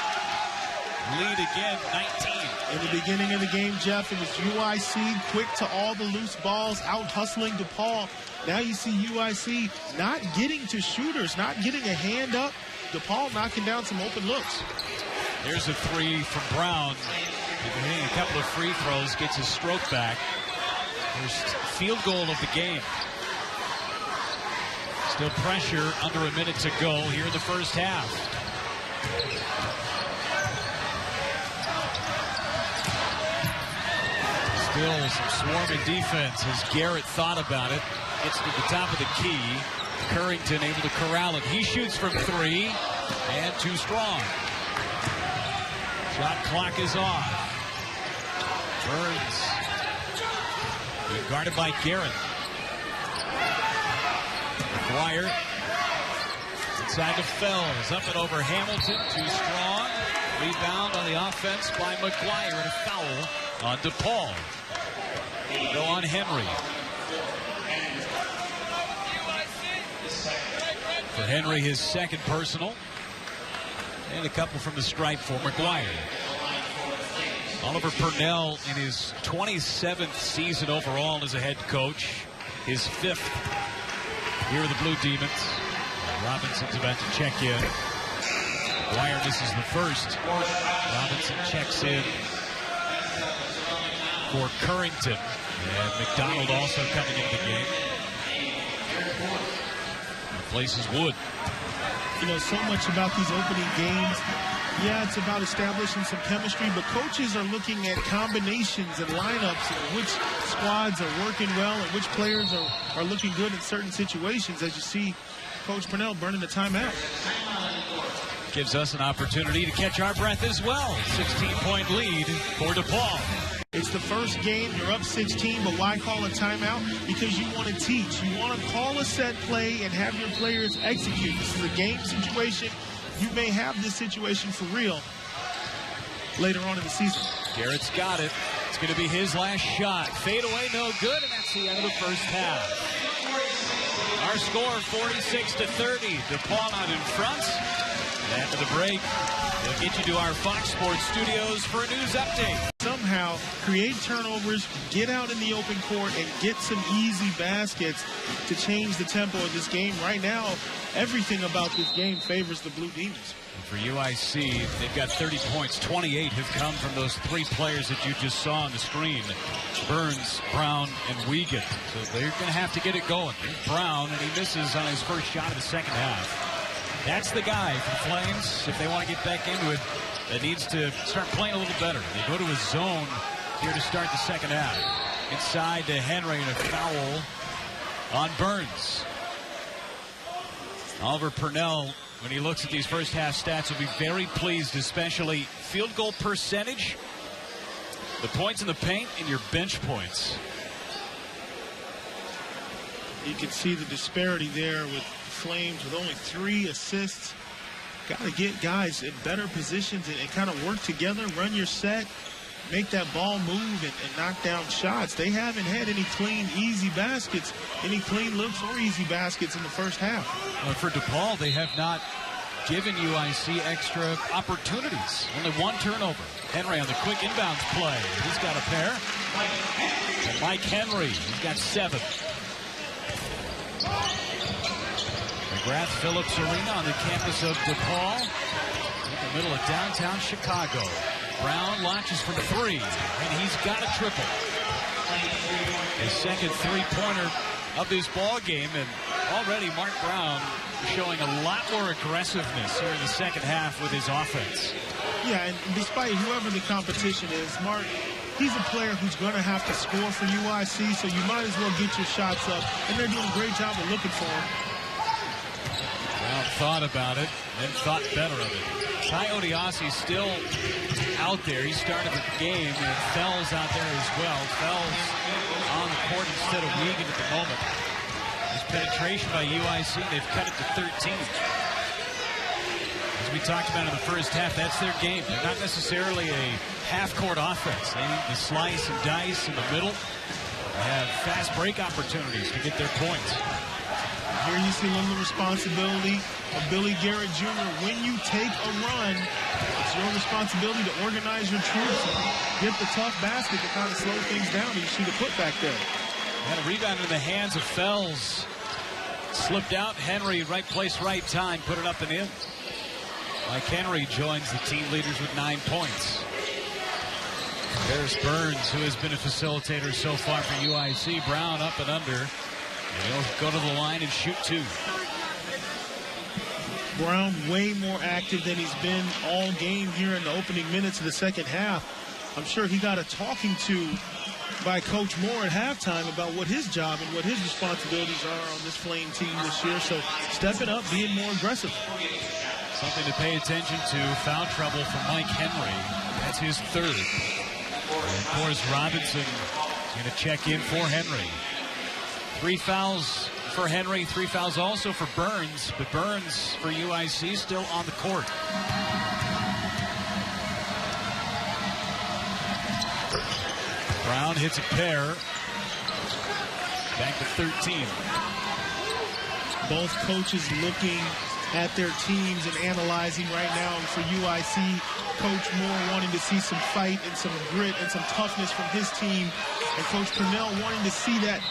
Speaker 1: Lead again, 19.
Speaker 2: In the beginning of the game, Jeff, it was UIC quick to all the loose balls, out hustling DePaul. Now you see UIC not getting to shooters, not getting a hand up. DePaul knocking down some open looks.
Speaker 1: Here's a three from Brown. Hitting a couple of free throws, gets his stroke back. First field goal of the game. Still pressure, under a minute to go here in the first half. Still some swarming defense as Garrett thought about it. Gets to the top of the key. Currington able to corral it. He shoots from three and too strong. Shot clock is off. Burns being guarded by Garrett. McGuire inside to Fells. Up and over Hamilton. Too strong. Rebound on the offense by McGuire and a foul on DePaul. Go on Henry. For Henry, his second personal. And a couple from the stripe for McGuire. Oliver Purnell in his 27th season overall as a head coach. His 5th here with the Blue Demons. Robinson's about to check in. McGuire misses the first. Robinson checks in for Currington. And McDonald also coming into the game. Replaces Wood.
Speaker 2: You know, so much about these opening games. Yeah, it's about establishing some chemistry, but coaches are looking at combinations and lineups and which squads are working well and which players are looking good in certain situations, as you see Coach Purnell burning the timeout.
Speaker 1: Gives us an opportunity to catch our breath as well. 16-point lead for DePaul.
Speaker 2: It's the first game, you're up 16, but why call a timeout? Because you want to teach. You want to call a set play and have your players execute. This is a game situation. You may have this situation for real later on in the season.
Speaker 1: Garrett's got it. It's going to be his last shot. Fade away, no good, and that's the end of the first half. Our score, 46-30. DePaul out in front. And after the break, we'll get you to our Fox Sports studios for a news update.
Speaker 2: Somehow create turnovers, get out in the open court, and get some easy baskets to change the tempo of this game. Right now, everything about this game favors the Blue Demons.
Speaker 1: For UIC, they've got 30 points. 28 have come from those three players that you just saw on the screen. Burns, Brown, and Wiegand. So they're going to have to get it going. Brown, and he misses on his first shot of the second half. That's the guy for Flames, if they want to get back into it, that needs to start playing a little better. They go to a zone here to start the second half. Inside to Henry, and a foul on Burns. Oliver Purnell, when he looks at these first half stats, will be very pleased, especially field goal percentage, the points in the paint, and your bench points.
Speaker 2: You can see the disparity there with Flames with only 3 assists. Got to get guys in better positions and kind of work together, run your set, make that ball move and knock down shots. They haven't had any clean, easy baskets, any clean looks or easy baskets in the first half.
Speaker 1: For DePaul, they have not given UIC extra opportunities. Only 1 turnover. Henry on the quick inbounds play. He's got a pair. And Mike Henry, he's got 7. McGrath Phillips Arena on the campus of DePaul, in the middle of downtown Chicago. Brown launches from 3, and he's got a triple. His second three-pointer of this ball game, and already Mark Brown showing a lot more aggressiveness here in the second half with his offense.
Speaker 2: Yeah, and despite whoever the competition is, Mark, he's a player who's going to have to score for UIC, so you might as well get your shots up, and they're doing a great job of looking for him.
Speaker 1: Brown thought about it, then thought better of it. Coyote Ossie's still out there. He started the game, and Fells out there as well. Fells on the court instead of Wiegand at the moment. His penetration by UIC, they've cut it to 13. As we talked about in the first half, that's their game. They're not necessarily a half-court offense. They need to slice and dice in the middle. They have fast break opportunities to get their points.
Speaker 2: Here you see a little responsibility of Billy Garrett Jr. When you take a run, it's your responsibility to organize your troops and get the tough basket to kind of slow things down. You see the putback there.
Speaker 1: Had a rebound in the hands of Fells. Slipped out. Henry, right place, right time. Put it up and in. Mike Henry joins the team leaders with 9 points. There's Burns, who has been a facilitator so far for UIC. Brown up and under. And he'll go to the line and shoot 2.
Speaker 2: Brown way more active than he's been all game here in the opening minutes of the second half. I'm sure he got a talking to by Coach Moore at halftime about what his job and what his responsibilities are on this Flame team this year. So stepping up, being more aggressive.
Speaker 1: Something to pay attention to. Foul trouble for Mike Henry. That's his 3rd. And of course, Robinson is going to check in for Henry. 3 fouls for Henry, 3 fouls also for Burns, but Burns for UIC still on the court. Brown hits a pair. Back to 13.
Speaker 2: Both coaches looking at their teams and analyzing right now. And for UIC, Coach Moore wanting to see some fight and some grit and some toughness from his team. And Coach Purnell wanting to see that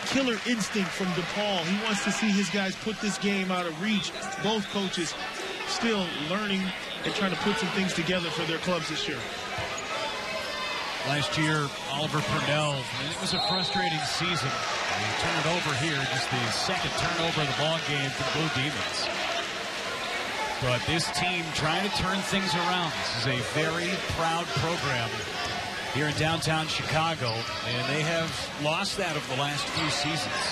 Speaker 2: killer instinct from DePaul. He wants to see his guys put this game out of reach. Both coaches still learning and trying to put some things together for their clubs this year.
Speaker 1: Last year, Oliver Purnell, it was a frustrating season. He turned it over here, just the second turnover of the ball game for the Blue Demons. But this team trying to turn things around. This is a very proud program here in downtown Chicago, and they have lost that over the last few seasons.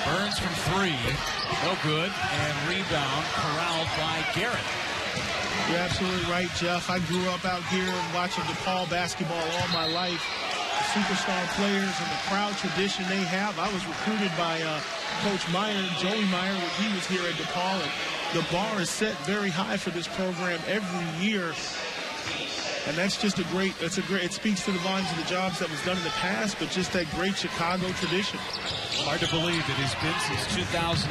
Speaker 1: Burns from 3, no good, and rebound corralled by Garrett.
Speaker 2: You're absolutely right, Jeff. I grew up out here watching DePaul basketball all my life. The superstar players and the proud tradition they have. I was recruited by Coach Meyer, Joey Meyer, when he was here at DePaul, and the bar is set very high for this program every year. And that's just it speaks to the volumes of the jobs that was done in the past, but just that great Chicago tradition.
Speaker 1: Hard to believe it has been since 2004.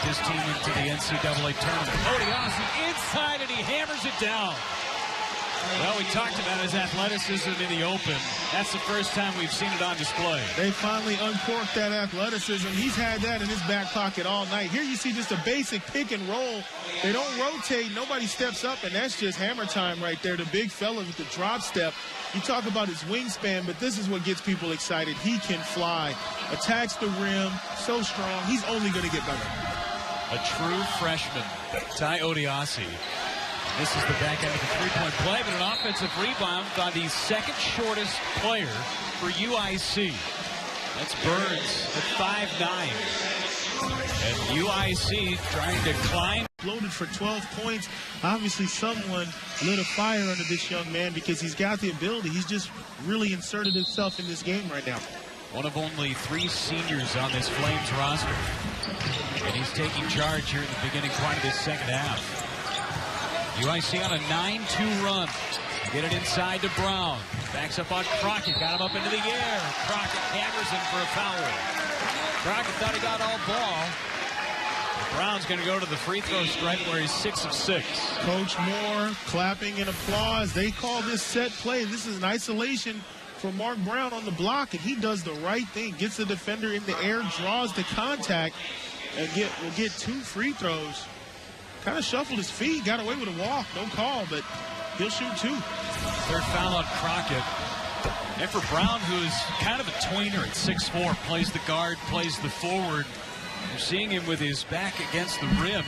Speaker 1: this team into the NCAA tournament. Odiasi inside, and he hammers it down. Well, we talked about his athleticism in the open. That's the first time we've seen it on display.
Speaker 2: They finally uncorked that athleticism. He's had that in his back pocket all night. Here you see just a basic pick and roll. They don't rotate. Nobody steps up, and that's just hammer time right there. The big fella with the drop step. You talk about his wingspan, but this is what gets people excited. He can fly, attacks the rim, so strong. He's only going to get better.
Speaker 1: A true freshman, Ty Odiasi. This is the back end of the three-point play, but an offensive rebound by the second shortest player for UIC. That's Burns at 5'9". And UIC trying to climb.
Speaker 2: Loaded for 12 points. Obviously, someone lit a fire under this young man because he's got the ability. He's just really inserted himself in this game right now.
Speaker 1: One of only 3 seniors on this Flames roster. And he's taking charge here in the beginning part of this second half. UIC on a 9-2 run. Get it inside to Brown. Backs up on Crockett. Got him up into the air. Crockett hammers him for a foul. Crockett thought he got all ball. Brown's going to go to the free throw stripe where he's 6 of 6.
Speaker 2: Coach Moore clapping and applause. They call this set play. This is an isolation for Mark Brown on the block, and he does the right thing. Gets the defender in the air, draws the contact, and will get 2 free throws. Kind of shuffled his feet, got away with a walk. No call, but he'll shoot 2.
Speaker 1: Third foul on Crockett. And for Brown, who's kind of a tweener at 6'4", plays the guard, plays the forward. You're seeing him with his back against the rim.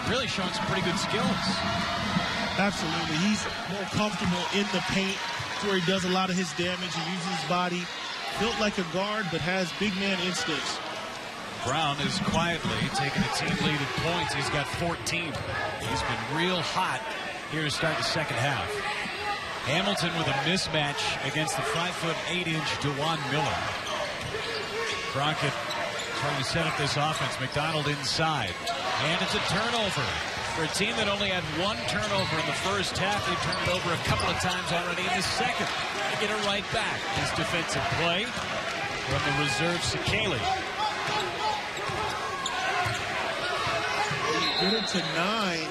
Speaker 1: Really showing some pretty good skills.
Speaker 2: Absolutely. He's more comfortable in the paint. That's where he does a lot of his damage. He uses his body. Built like a guard, but has big man instincts.
Speaker 1: Brown is quietly taking a team lead in points. He's got 14. He's been real hot here to start the second half. Hamilton with a mismatch against the 5'8" DeJuan Miller. Crockett trying to set up this offense. McDonald inside. And it's a turnover. For a team that only had 1 turnover in the first half, they turned it over a couple of times already in the second. They get it right back. This defensive play from the reserve Sekeli.
Speaker 2: Get it to 9,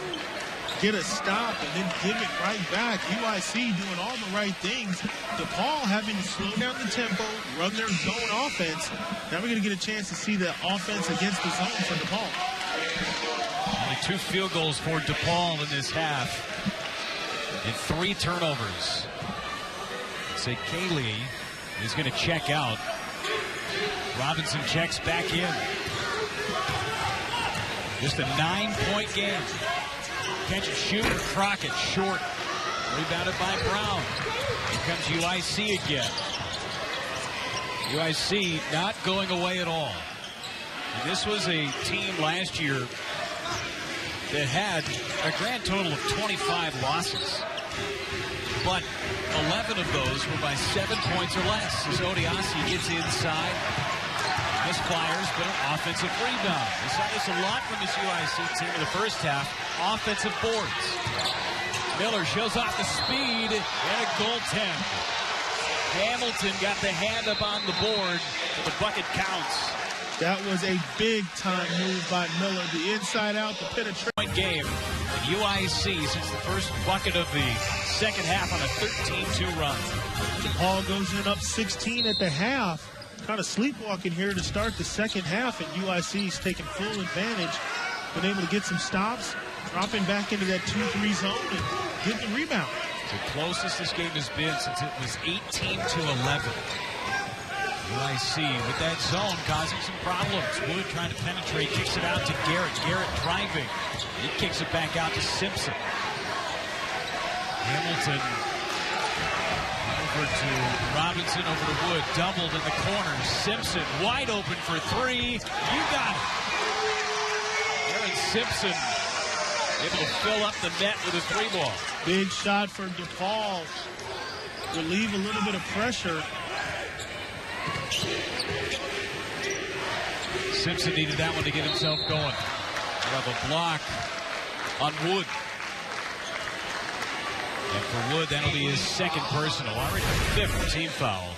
Speaker 2: get a stop, and then give it right back. UIC doing all the right things. DePaul having to slow down the tempo, run their zone offense. Now we're going to get a chance to see the offense against the zone for DePaul.
Speaker 1: Only 2 field goals for DePaul in this half, and 3 turnovers. Sekeli is going to check out. Robinson checks back in. Just a 9-point game. Catch and shoot. Crockett short. Rebounded by Brown. Here comes UIC again. UIC not going away at all. And this was a team last year that had a grand total of 25 losses. But 11 of those were by 7 points or less. As Odiasi gets inside. Misfires, but an offensive rebound. We saw this a lot from this UIC team in the first half. Offensive boards. Miller shows off the speed and a goaltend. Hamilton got the hand up on the board, but the bucket counts.
Speaker 2: That was a big-time move by Miller. The inside-out, the penetration.
Speaker 1: Game. And UIC, since the first bucket of the second half, on a 13-2 run.
Speaker 2: DePaul goes in up 16 at the half. Kind of sleepwalking here to start the second half, and UIC's taking full advantage. Been able to get some stops, dropping back into that 2-3 zone and get the rebound.
Speaker 1: The closest this game has been since it was 18-11. UIC with that zone causing some problems. Wood trying to penetrate, kicks it out to Garrett. Garrett driving. He kicks it back out to Simpson. Hamilton over to Robinson, over to Wood, doubled in the corner. Simpson wide open for 3. You got it. Aaron Simpson able to fill up the net with a 3-ball.
Speaker 2: Big shot for DePaul. Relieve a little bit of pressure.
Speaker 1: Simpson needed that one to get himself going. We'll have a block on Wood. And for Wood, that'll be his second personal. Already the 5th team foul.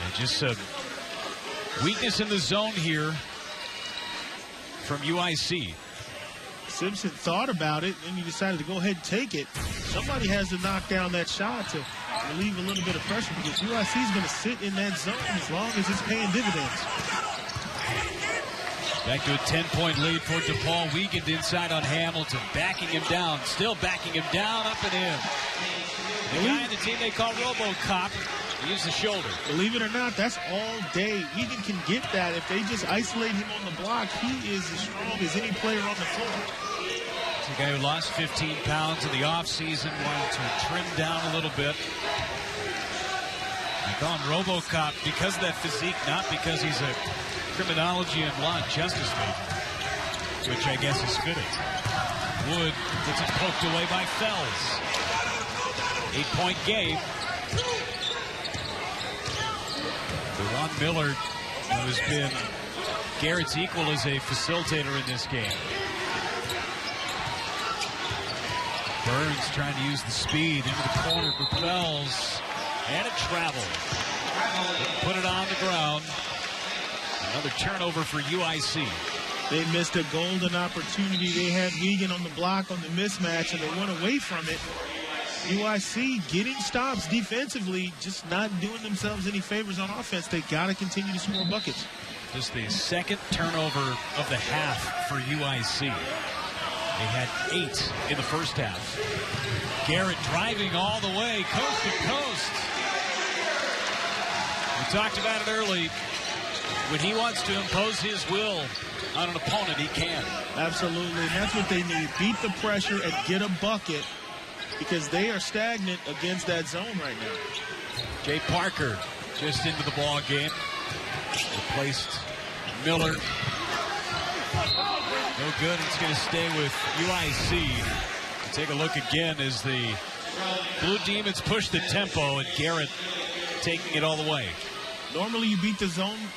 Speaker 1: And just a weakness in the zone here from UIC.
Speaker 2: Simpson thought about it, and he decided to go ahead and take it. Somebody has to knock down that shot to relieve a little bit of pressure, because UIC is going to sit in that zone as long as it's paying dividends.
Speaker 1: Back to a 10-point lead for DePaul. Wiegand inside on Hamilton, backing him down, still backing him down, up and in. The guy on the team they call RoboCop, he used the shoulder.
Speaker 2: Believe it or not, that's all day. Wiegand can get that. If they just isolate him on the block, he is as strong as any player on the floor.
Speaker 1: It's a guy who lost 15 pounds in the offseason, wanted to trim down a little bit. I call him RoboCop because of that physique, not because he's a criminology and law and justice major, which I guess is fitting. Wood gets it poked away by Fells. 8-point game. Ron Miller, who has been Garrett's equal as a facilitator in this game. Burns trying to use the speed into the corner for Fells. And it travels. Put it on the ground. Another turnover for UIC.
Speaker 2: They missed a golden opportunity. They had Wiegand on the block on the mismatch, and they went away from it. UIC getting stops defensively, just not doing themselves any favors on offense. They got to continue to score buckets.
Speaker 1: Just the second turnover of the half for UIC. They had 8 in the first half. Garrett driving all the way, coast to coast. We talked about it early. When he wants to impose his will on an opponent, he can.
Speaker 2: Absolutely, and that's what they need. Beat the pressure and get a bucket, because they are stagnant against that zone right now.
Speaker 1: Jay Parker just into the ball game. Replaced Miller. No good. It's going to stay with UIC. Take a look again as the Blue Demons push the tempo, and Garrett taking it all the way.
Speaker 2: Normally you beat the zone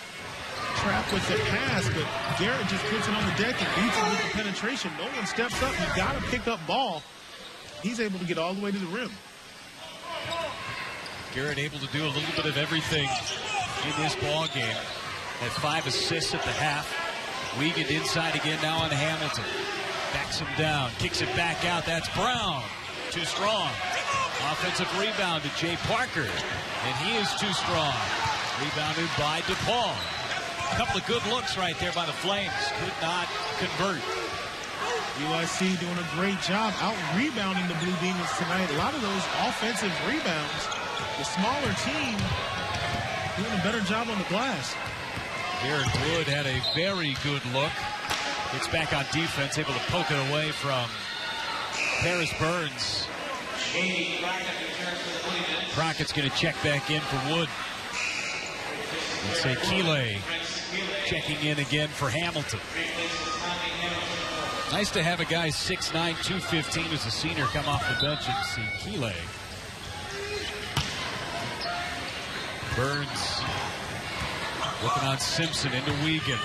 Speaker 2: trap with the pass, but Garrett just puts it on the deck and beats it with the penetration. No one steps up. You got to pick up ball. He's able to get all the way to the rim.
Speaker 1: Garrett able to do a little bit of everything in this ball game. Had 5 assists at the half. Wiegand inside again now on Hamilton. Backs him down, kicks it back out. That's Brown. Too strong. Offensive rebound to Jay Parker. And he is too strong. Rebounded by DePaul. A couple of good looks right there by the Flames. Could not convert.
Speaker 2: UIC doing a great job out-rebounding the Blue Demons tonight. A lot of those offensive rebounds. The smaller team doing a better job on the glass.
Speaker 1: Garrett Wood had a very good look. Gets back on defense, able to poke it away from Paris Burns. Crockett's going to check back in for Wood. And say Keeley checking in again for Hamilton. Nice to have a guy 6'9", 215 as a senior come off the bench and see Keeley. Burns looking on Simpson into Wiegand.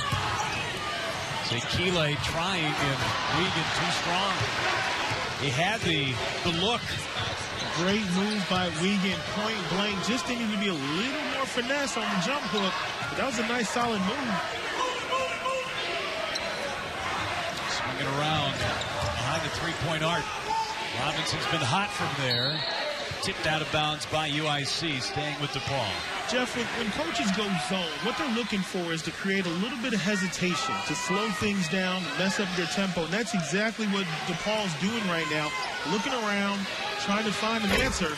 Speaker 1: Say Keeley trying, and Wiegand too strong. He had the look.
Speaker 2: Great move by Wiegand, point blank. Just needed to be a little more finesse on the jump hook. But that was a nice, solid move.
Speaker 1: Swinging around behind the three-point arc. Robinson's been hot from there. Tipped out of bounds by UIC, staying with DePaul.
Speaker 2: Jeff, when coaches go zone, what they're looking for is to create a little bit of hesitation, to slow things down, mess up their tempo. And that's exactly what DePaul's doing right now. Looking around, trying to find an answer.
Speaker 1: A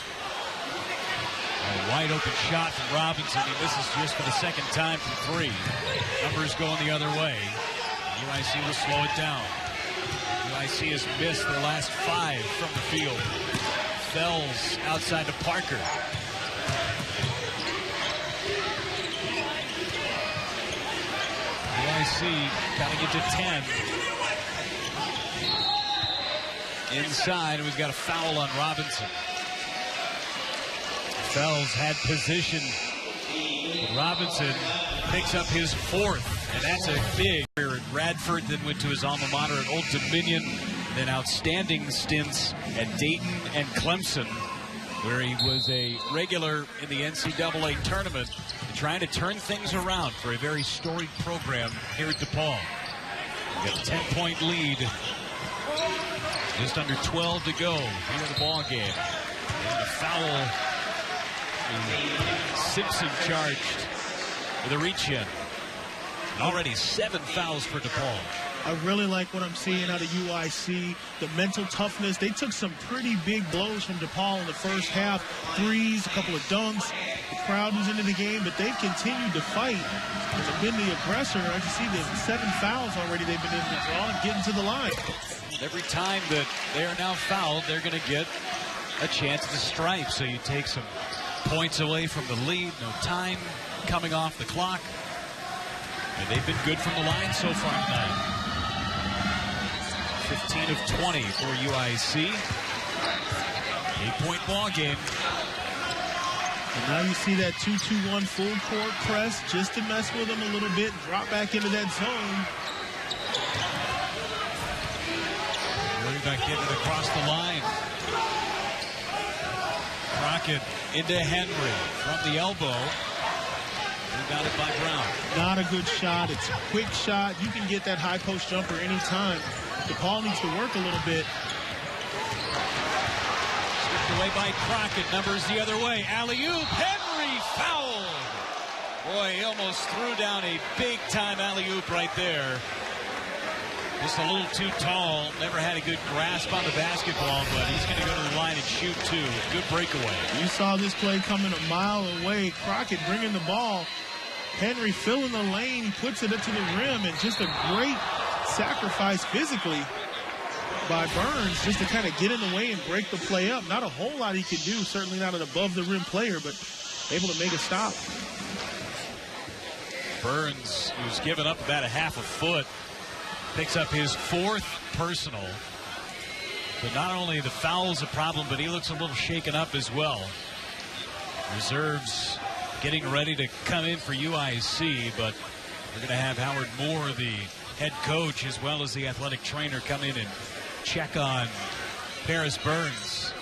Speaker 1: wide open shot from Robinson. He misses just for the second time from 3. Numbers going the other way. UIC will slow it down. UIC has missed their last 5 from the field. Fells outside to Parker. UIC got to get to 10. Inside, and we've got a foul on Robinson. Fells had position. Robinson picks up his 4th, and that's a big. At Radford, then went to his alma mater at Old Dominion, then outstanding stints at Dayton and Clemson, where he was a regular in the NCAA tournament, trying to turn things around for a very storied program here at DePaul. Got a 10-point lead. Just under 12 to go here in the ball game. And a foul. Simpson charged with a reach-in. Already 7 fouls for DePaul.
Speaker 2: I really like what I'm seeing out of UIC. The mental toughness. They took some pretty big blows from DePaul in the first half. Threes, a couple of dunks. The crowd was into the game, but they've continued to fight. They've been the aggressor. I can see the 7 fouls already they've been able to draw and getting to the line.
Speaker 1: Every time that they are now fouled, they're going to get a chance to stripe. So you take some points away from the lead. No time coming off the clock. And they've been good from the line so far tonight. 15 of 20 for UIC. 8-point ball game.
Speaker 2: And now you see that 2-2-1 full court press just to mess with them a little bit and drop back into that zone.
Speaker 1: Worried about getting it across the line. Crockett into Henry from the elbow. Rebounded by Brown.
Speaker 2: Not a good shot. It's a quick shot. You can get that high post jumper anytime. DePaul needs to work a little bit.
Speaker 1: Stripped away by Crockett. Numbers the other way. Alley-oop. Henry fouled. Boy, he almost threw down a big-time alley-oop right there. Just a little too tall. Never had a good grasp on the basketball, but he's going to go to the line and shoot, too. Good breakaway.
Speaker 2: You saw this play coming a mile away. Crockett bringing the ball. Henry filling the lane. He puts it up to the rim, and just a great sacrifice physically by Burns just to kind of get in the way and break the play up. Not a whole lot he could do. Certainly not an above-the-rim player, but able to make a stop.
Speaker 1: Burns, who's given up about a half a foot, picks up his 4th personal. But not only the foul's a problem, but he looks a little shaken up as well. Reserves getting ready to come in for UIC, but we're going to have Howard Moore, the head coach, as well as the athletic trainer, come in and check on Paris Burns.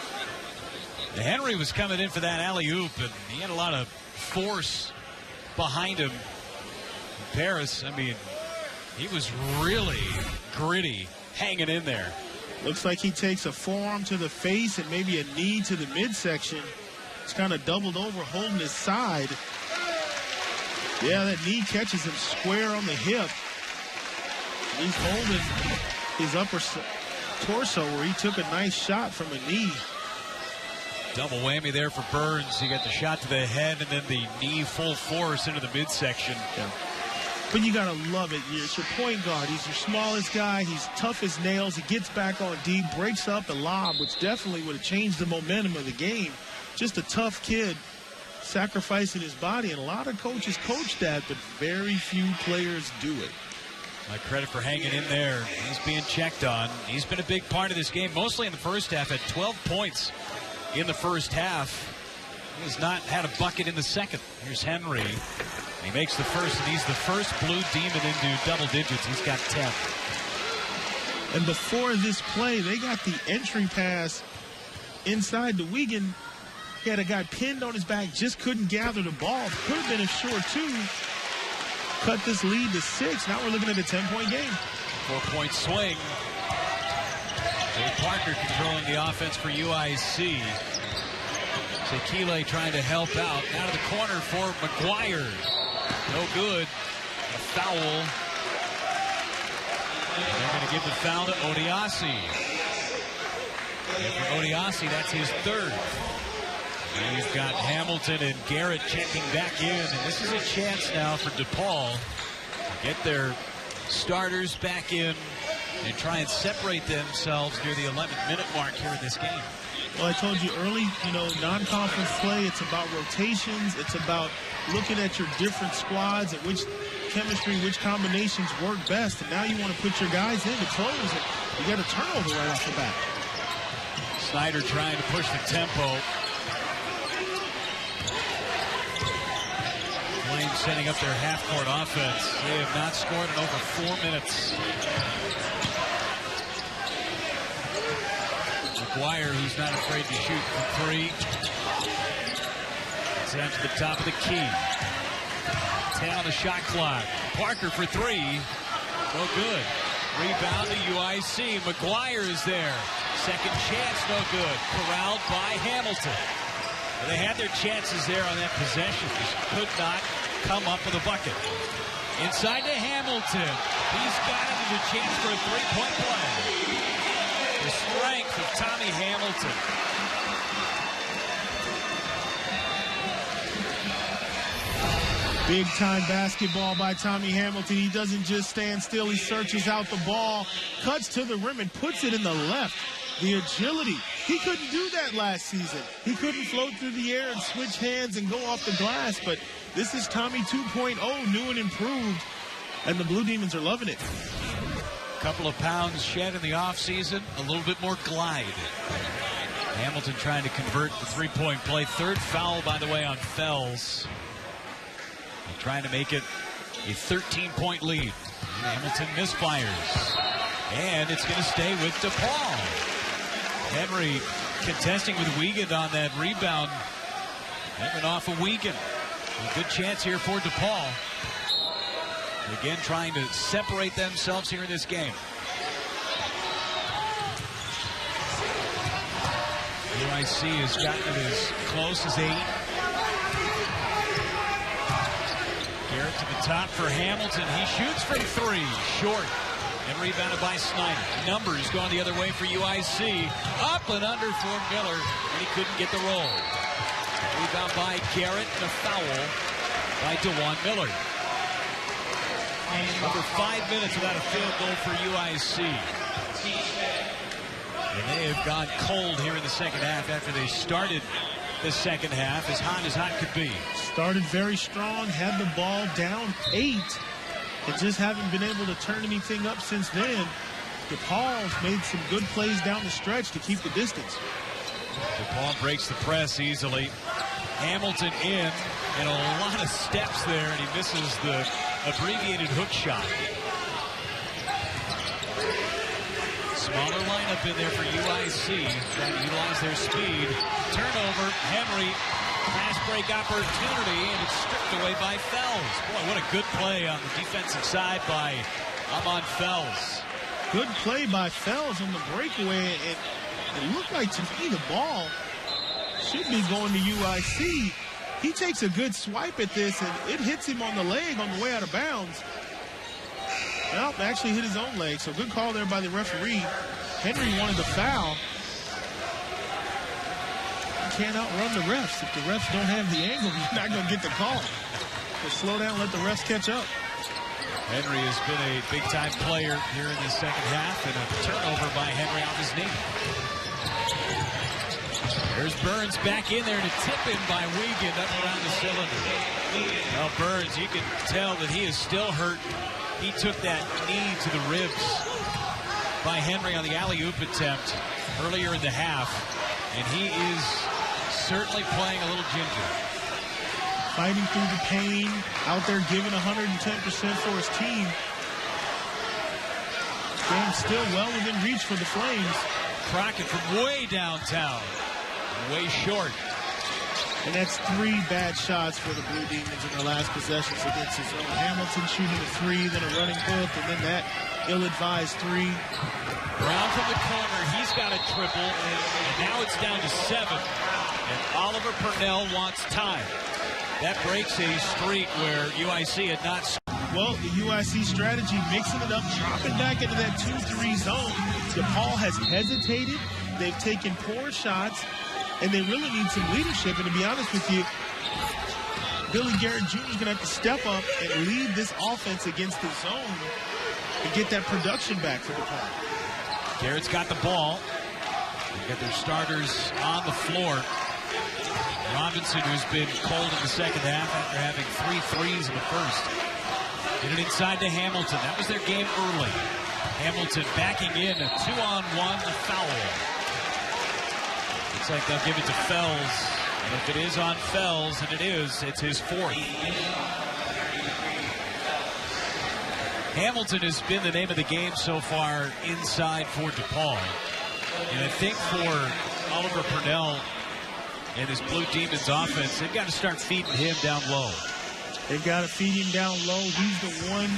Speaker 1: The Henry was coming in for that alley-oop, and he had a lot of force behind him. Paris, I mean, he was really gritty, hanging in there.
Speaker 2: Looks like he takes a forearm to the face and maybe a knee to the midsection. It's kind of doubled over, holding his side. Yeah, that knee catches him square on the hip. He's holding his upper torso where he took a nice shot from a knee.
Speaker 1: Double whammy there for Burns. He got the shot to the head and then the knee full force into the midsection.
Speaker 2: Yeah. But you got to love it. It's your point guard. He's your smallest guy. He's tough as nails. He gets back on deep, breaks up a lob, which definitely would have changed the momentum of the game. Just a tough kid sacrificing his body. And a lot of coaches coach that, but very few players do it.
Speaker 1: My credit for hanging in there. He's being checked on. He's been a big part of this game, mostly in the first half. Had 12 points in the first half. He has not had a bucket in the second. Here's Henry. He makes the first, and he's the first Blue Demon into double digits. He's got 10.
Speaker 2: And before this play, they got the entry pass inside to Wiegand. He had a guy pinned on his back, just couldn't gather the ball. Could have been a short 2. Cut this lead to 6. Now we're looking at a 10-point game.
Speaker 1: 4-point swing. Jay Parker controlling the offense for UIC. Sekile trying to help out. Out of the corner for McGuire. No good. A foul. They're going to give the foul to Odiasi. And for Odiasi, that's his 3rd. And you've got Hamilton and Garrett checking back in. And this is a chance now for DePaul to get their starters back in and try and separate themselves near the 11-minute mark here in this game.
Speaker 2: Well, I told you early, non-conference play, it's about rotations. It's about looking at your different squads and which chemistry, which combinations work best. And now you want to put your guys in to close it. You got a turnover right off the bat.
Speaker 1: Snyder trying to push the tempo. Flames setting up their half-court offense. They have not scored in over 4 minutes. McGuire, who's not afraid to shoot from 3. It's down to the top of the key. 10 on the shot clock. Parker for 3. No good. Rebound to UIC. McGuire is there. Second chance, no good. Corralled by Hamilton. Well, they had their chances there on that possession. Just could not come up with a bucket. Inside to Hamilton. He's got it with a chance for a three-point play. The strength of Tommy Hamilton.
Speaker 2: Big-time basketball by Tommy Hamilton. He doesn't just stand still. He searches out the ball, cuts to the rim, and puts it in the left. The agility. He couldn't do that last season. He couldn't float through the air and switch hands and go off the glass, but this is Tommy 2.0, new and improved, and the Blue Demons are loving it.
Speaker 1: Couple of pounds shed in the offseason, a little bit more glide. Hamilton trying to convert the three-point play. Third foul, by the way, on Fells. They're trying to make it a 13-point lead. Hamilton misfires. And it's going to stay with DePaul. Henry contesting with Wiegand on that rebound. That went off of Wiegand. A good chance here for DePaul. Again, trying to separate themselves here in this game. UIC has gotten it as close as 8. Garrett to the top for Hamilton. He shoots from 3. Short. And rebounded by Snyder. Numbers going the other way for UIC. Up and under for Miller. And he couldn't get the roll. Rebound by Garrett and a foul by DeJuan Miller. Over 5 minutes without a field goal for UIC. And they have gone cold here in the second half after they started the second half as hot could be. Started very strong, had the ball down 8. And just haven't been able to turn anything up since then. DePaul's made some good plays down the stretch to keep the distance. DePaul breaks the press easily. Hamilton in, and a lot of steps there, and he misses the abbreviated hook shot. Smaller lineup in there for UIC, trying to utilize their speed. Turnover, Henry, fast break opportunity, and it's stripped away by Fells. Boy, what a good play on the defensive side by Amon Fells. Good play by Fells on the breakaway. It looked like to me the ball should be going to UIC. He takes a good swipe at this, and it hits him on the leg on the way out of bounds. Well, actually hit his own leg, so good call there by the referee. Henry wanted the foul. Can't outrun the refs. If the refs don't have the angle, you're not going to get the call. So slow down, let the refs catch up. Henry has been a big-time player here in the second half, and a turnover by Henry off his knee. There's Burns back in there, and a tip-in by Wiegand up around the cylinder. Well, Burns, you can tell that he is still hurt. He took that knee to the ribs by Henry on the alley-oop attempt earlier in the half, and he is certainly playing a little ginger. Fighting through the pain, out there giving 110% for his team. Game still well within reach for the Flames. Crockett from way downtown, way short. And that's 3 bad shots for the Blue Demons in their last possessions against his own. Hamilton shooting a 3, then a running hook, and then that ill-advised 3. Brown from the corner, he's got a triple, and now it's down to 7. And Oliver Purnell wants time. That breaks a streak where UIC had not. Well, the UIC strategy, mixing it up, dropping back into that 2-3 zone. DePaul has hesitated. They've taken poor shots, and they really need some leadership. And to be honest with you, Billy Garrett Jr. is going to have to step up and lead this offense against the zone and get that production back for DePaul. Garrett's got the ball. They've got their starters on the floor. Robinson, who's been cold in the second half after having 3 threes in the first. Get it inside to Hamilton. That was their game early. Hamilton backing in, a 2-on-1 foul. Looks like they'll give it to Fells. And if it is on Fells, and it is, it's his 4th. Hamilton has been the name of the game so far inside for DePaul. And I think for Oliver Purnell and his Blue Demons offense, they've got to start feeding him down low. They've got to feed him down low. He's the one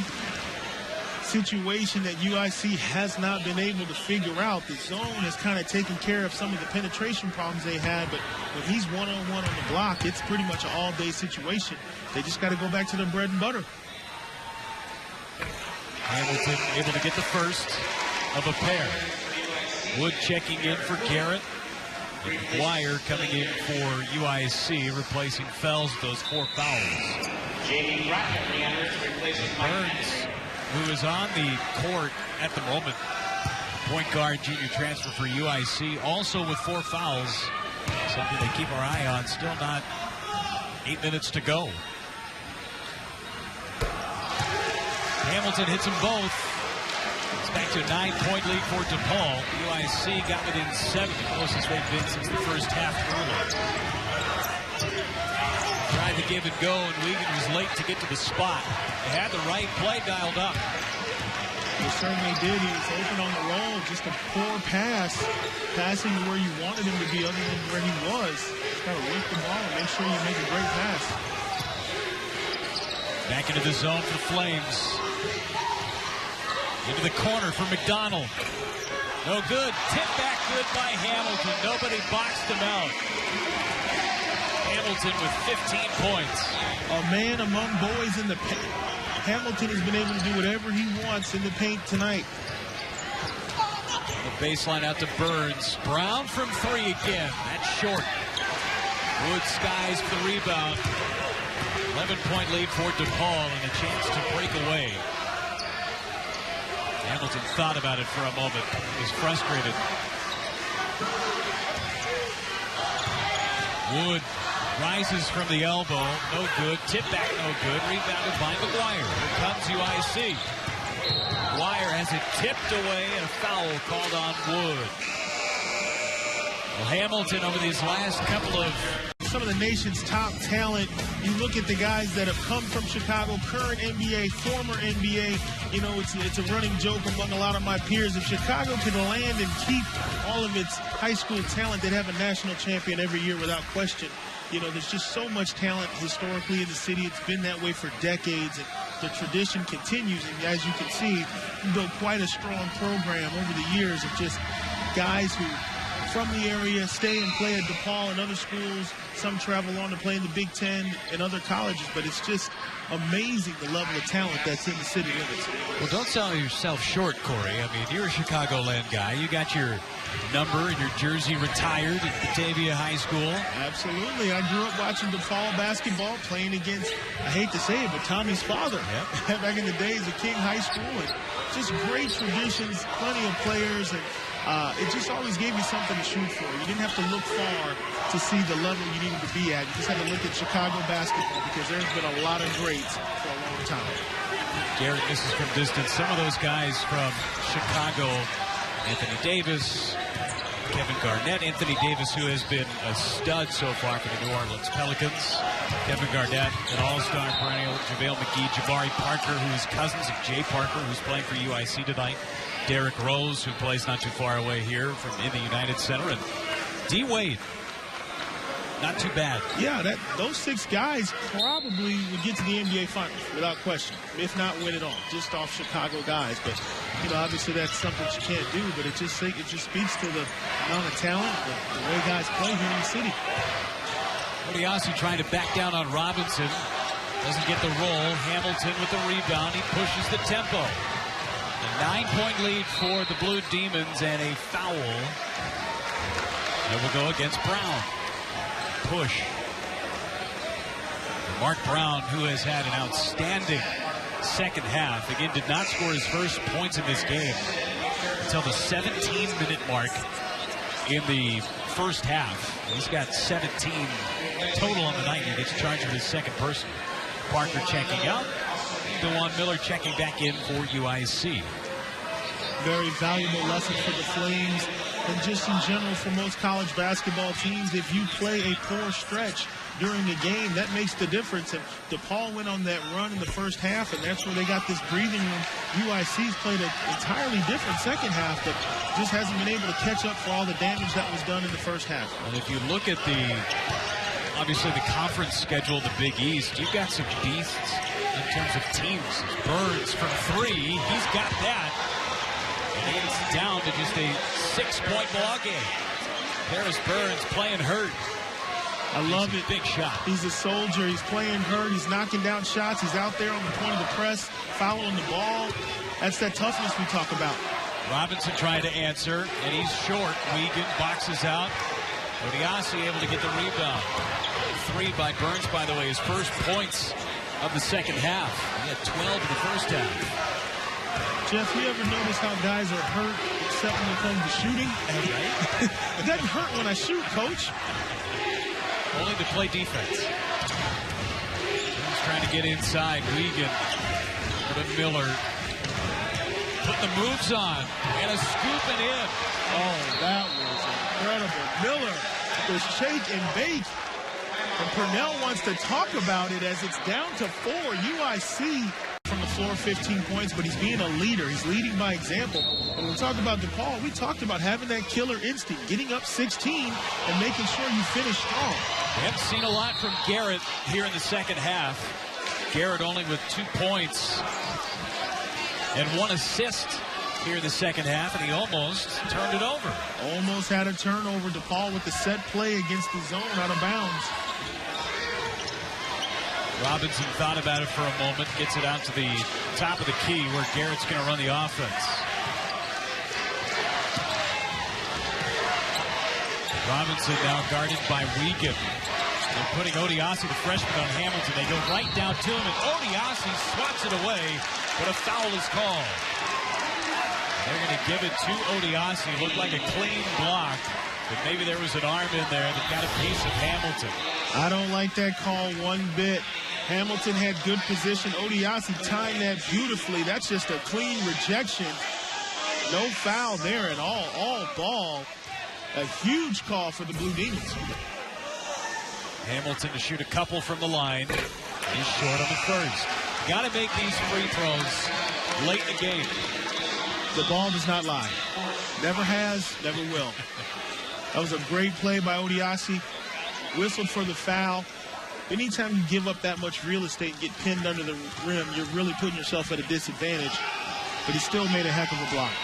Speaker 2: situation that UIC has not been able to figure out. The zone has kind of taken care of some of the penetration problems they had, but when he's one-on-one on the block, it's pretty much an all-day situation. They just got to go back to their bread and butter.
Speaker 1: Hamilton able to get the first of a pair. Wood checking in for Garrett. Dwyer coming in for UIC, replacing Fells with those 4 fouls. Burns, who is on the court at the moment, point guard, junior transfer for UIC, also with 4 fouls. Something they keep our eye on. Still not 8 minutes to go. Hamilton hits them both. It's back to a 9-point lead for DePaul. UIC got within 7, the closest they've been since the first half early. Tried to give and go, and Wiegand was late to get to the spot. They had the right play dialed up.
Speaker 2: He certainly did. He was open on the roll. Just a poor pass. Passing to where you wanted him to be other than where he was. Just got to lift the ball and make sure you make a great pass.
Speaker 1: Back into the zone for the Flames. Into the corner for McDonald. No good. Tip back good by Hamilton. Nobody boxed him out. Hamilton with 15 points.
Speaker 2: A man among boys in the paint. Hamilton has been able to do whatever he wants in the paint tonight.
Speaker 1: The baseline out to Burns. Brown from 3 again. That's short. Wood skies for the rebound. 11-point lead for DePaul and a chance to break away. Hamilton thought about it for a moment. He was frustrated. Wood rises from the elbow. No good. Tip back, no good. Rebounded by McGuire. Here comes UIC. McGuire has it tipped away and a foul called on Wood. Well, Hamilton over these last couple of...
Speaker 2: Some of the nation's top talent. You look at the guys that have come from Chicago, current NBA, former NBA. You know, it's a running joke among a lot of my peers. If Chicago could land and keep all of its high school talent, they'd have a national champion every year without question. You know, there's just so much talent historically in the city. It's been that way for decades, and the tradition continues. And as you can see, you built quite a strong program over the years of just guys who from the area stay and play at DePaul and other schools. Some travel on to play in the Big Ten and other colleges, but it's just amazing the level of talent that's in the city limits.
Speaker 1: Well, don't sell yourself short, Corey. I mean, you're a Chicagoland guy. You got your number and your jersey retired at Batavia High School.
Speaker 2: Absolutely. I grew up watching DePaul basketball, playing against, I hate to say it, but Tommy's father. Yep. Back in the days of King High School. And just great traditions, plenty of players, and it just always gave you something to shoot for. You didn't have to look far to see the level you needed to be at. You just had to look at Chicago basketball because there's been a lot of greats for a long time.
Speaker 1: Garrett misses from distance. Some of those guys from Chicago, Anthony Davis, Kevin Garnett. Anthony Davis, who has been a stud so far for the New Orleans Pelicans. Kevin Garnett, an all-star perennial. JaVale McGee, Jabari Parker, who is cousins of Jay Parker, who's playing for UIC tonight. Derrick Rose, who plays not too far away here from in the United Center. And D. Wade, not too bad.
Speaker 2: Yeah, those 6 guys probably would get to the NBA Finals without question, if not win it all, just off Chicago guys. But, you know, obviously that's something you can't do, but it just speaks to the amount of talent, the way guys play here in the city.
Speaker 1: Odiasi trying to back down on Robinson. Doesn't get the roll. Hamilton with the rebound. He pushes the tempo. A 9-point lead for the Blue Demons and a foul. That will go against Brown. Push. Mark Brown, who has had an outstanding second half, again did not score his first points in this game until the 17-minute mark in the first half. He's got 17 total on the night. He gets charged with his second person. Parker checking out. DeJuan Miller checking back in for UIC.
Speaker 2: Very valuable lesson for the Flames, and just in general for most college basketball teams. If you play a poor stretch during the game, that makes the difference. And DePaul went on that run in the first half, and that's where they got this breathing room. UIC's played an entirely different second half, but just hasn't been able to catch up for all the damage that was done in the first half.
Speaker 1: And if you look at obviously the conference schedule, the Big East, you've got some beasts in in terms of teams. Burns from three. He's got that. And it's down to just a 6-point ball game. Paris Burns playing hurt.
Speaker 2: I love it.
Speaker 1: Big shot.
Speaker 2: He's a soldier. He's playing hurt. He's knocking down shots. He's out there on the point of the press, following the ball. That's that toughness we talk about.
Speaker 1: Robinson trying to answer, and he's short. Wiegand boxes out. Odiasi able to get the rebound. 3 by Burns, by the way, his first points of the second half. He had 12 in the first half.
Speaker 2: Jeff, you ever notice how guys are hurt except when it comes to shooting? It doesn't hurt when I shoot, Coach.
Speaker 1: Only to play defense. He's trying to get inside. Wiegand to Miller. Putting the moves on. And a scoop and in.
Speaker 2: Oh, that was incredible. Miller was shake and bake. And Purnell wants to talk about it as it's down to 4. UIC from the floor 15 points, but he's being a leader. He's leading by example. When we talk about DePaul, we talked about having that killer instinct, getting up 16 and making sure you finish strong.
Speaker 1: We haven't seen a lot from Garrett here in the second half. Garrett only with 2 points and 1 assist here in the second half, and he almost turned it over.
Speaker 2: Almost had a turnover. DePaul with the set play against the zone out of bounds.
Speaker 1: Robinson thought about it for a moment, gets it out to the top of the key where Garrett's going to run the offense. Robinson now guarded by Wiegand. They're putting Odiasi, the freshman, on Hamilton. They go right down to him, and Odiasi swats it away, but a foul is called. They're going to give it to Odiasi. Looked like a clean block, but maybe there was an arm in there that got a piece of Hamilton.
Speaker 2: I don't like that call one bit. Hamilton had good position. Odiasi timed that beautifully. That's just a clean rejection. No foul there at all. All ball. A huge call for the Blue Demons.
Speaker 1: Hamilton to shoot a couple from the line. He's short on the first. Got to make these free throws late in the game.
Speaker 2: The ball does not lie. Never has, never will. That was a great play by Odiasi. Whistled for the foul. Anytime you give up that much real estate and get pinned under the rim, you're really putting yourself at a disadvantage. But he still made a heck of a block.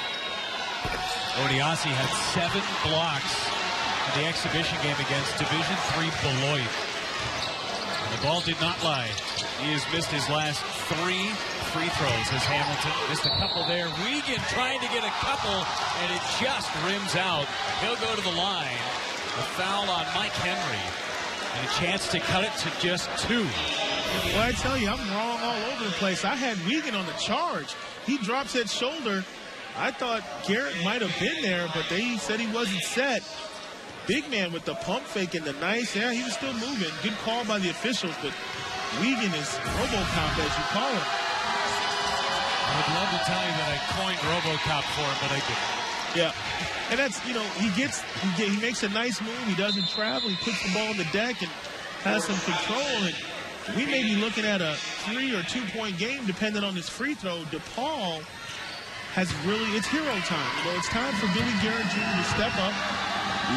Speaker 1: Odiasi had 7 blocks in the exhibition game against Division III Beloit. And the ball did not lie. He has missed his last 3 free throws as Hamilton missed a couple there. Wiegand trying to get a couple, and it just rims out. He'll go to the line. A foul on Mike Henry. And a chance to cut it to just 2.
Speaker 2: Well, I tell you, I'm wrong all over the place. I had Wiegand on the charge. He drops that shoulder. I thought Garrett might have been there, but they said he wasn't set. Big man with the pump fake and the nice. Yeah, he was still moving. Good call by the officials, but Wiegand is RoboCop, as you call him.
Speaker 1: I would love to tell you that I coined RoboCop for him, but I didn't.
Speaker 2: Yeah, and that's, you know, he makes a nice move. He doesn't travel. He puts the ball on the deck and has some control. And we may be looking at a 3 or 2 point game depending on his free throw. DePaul has really, it's hero time. You know, it's time for Billy Garrett Jr. to step up,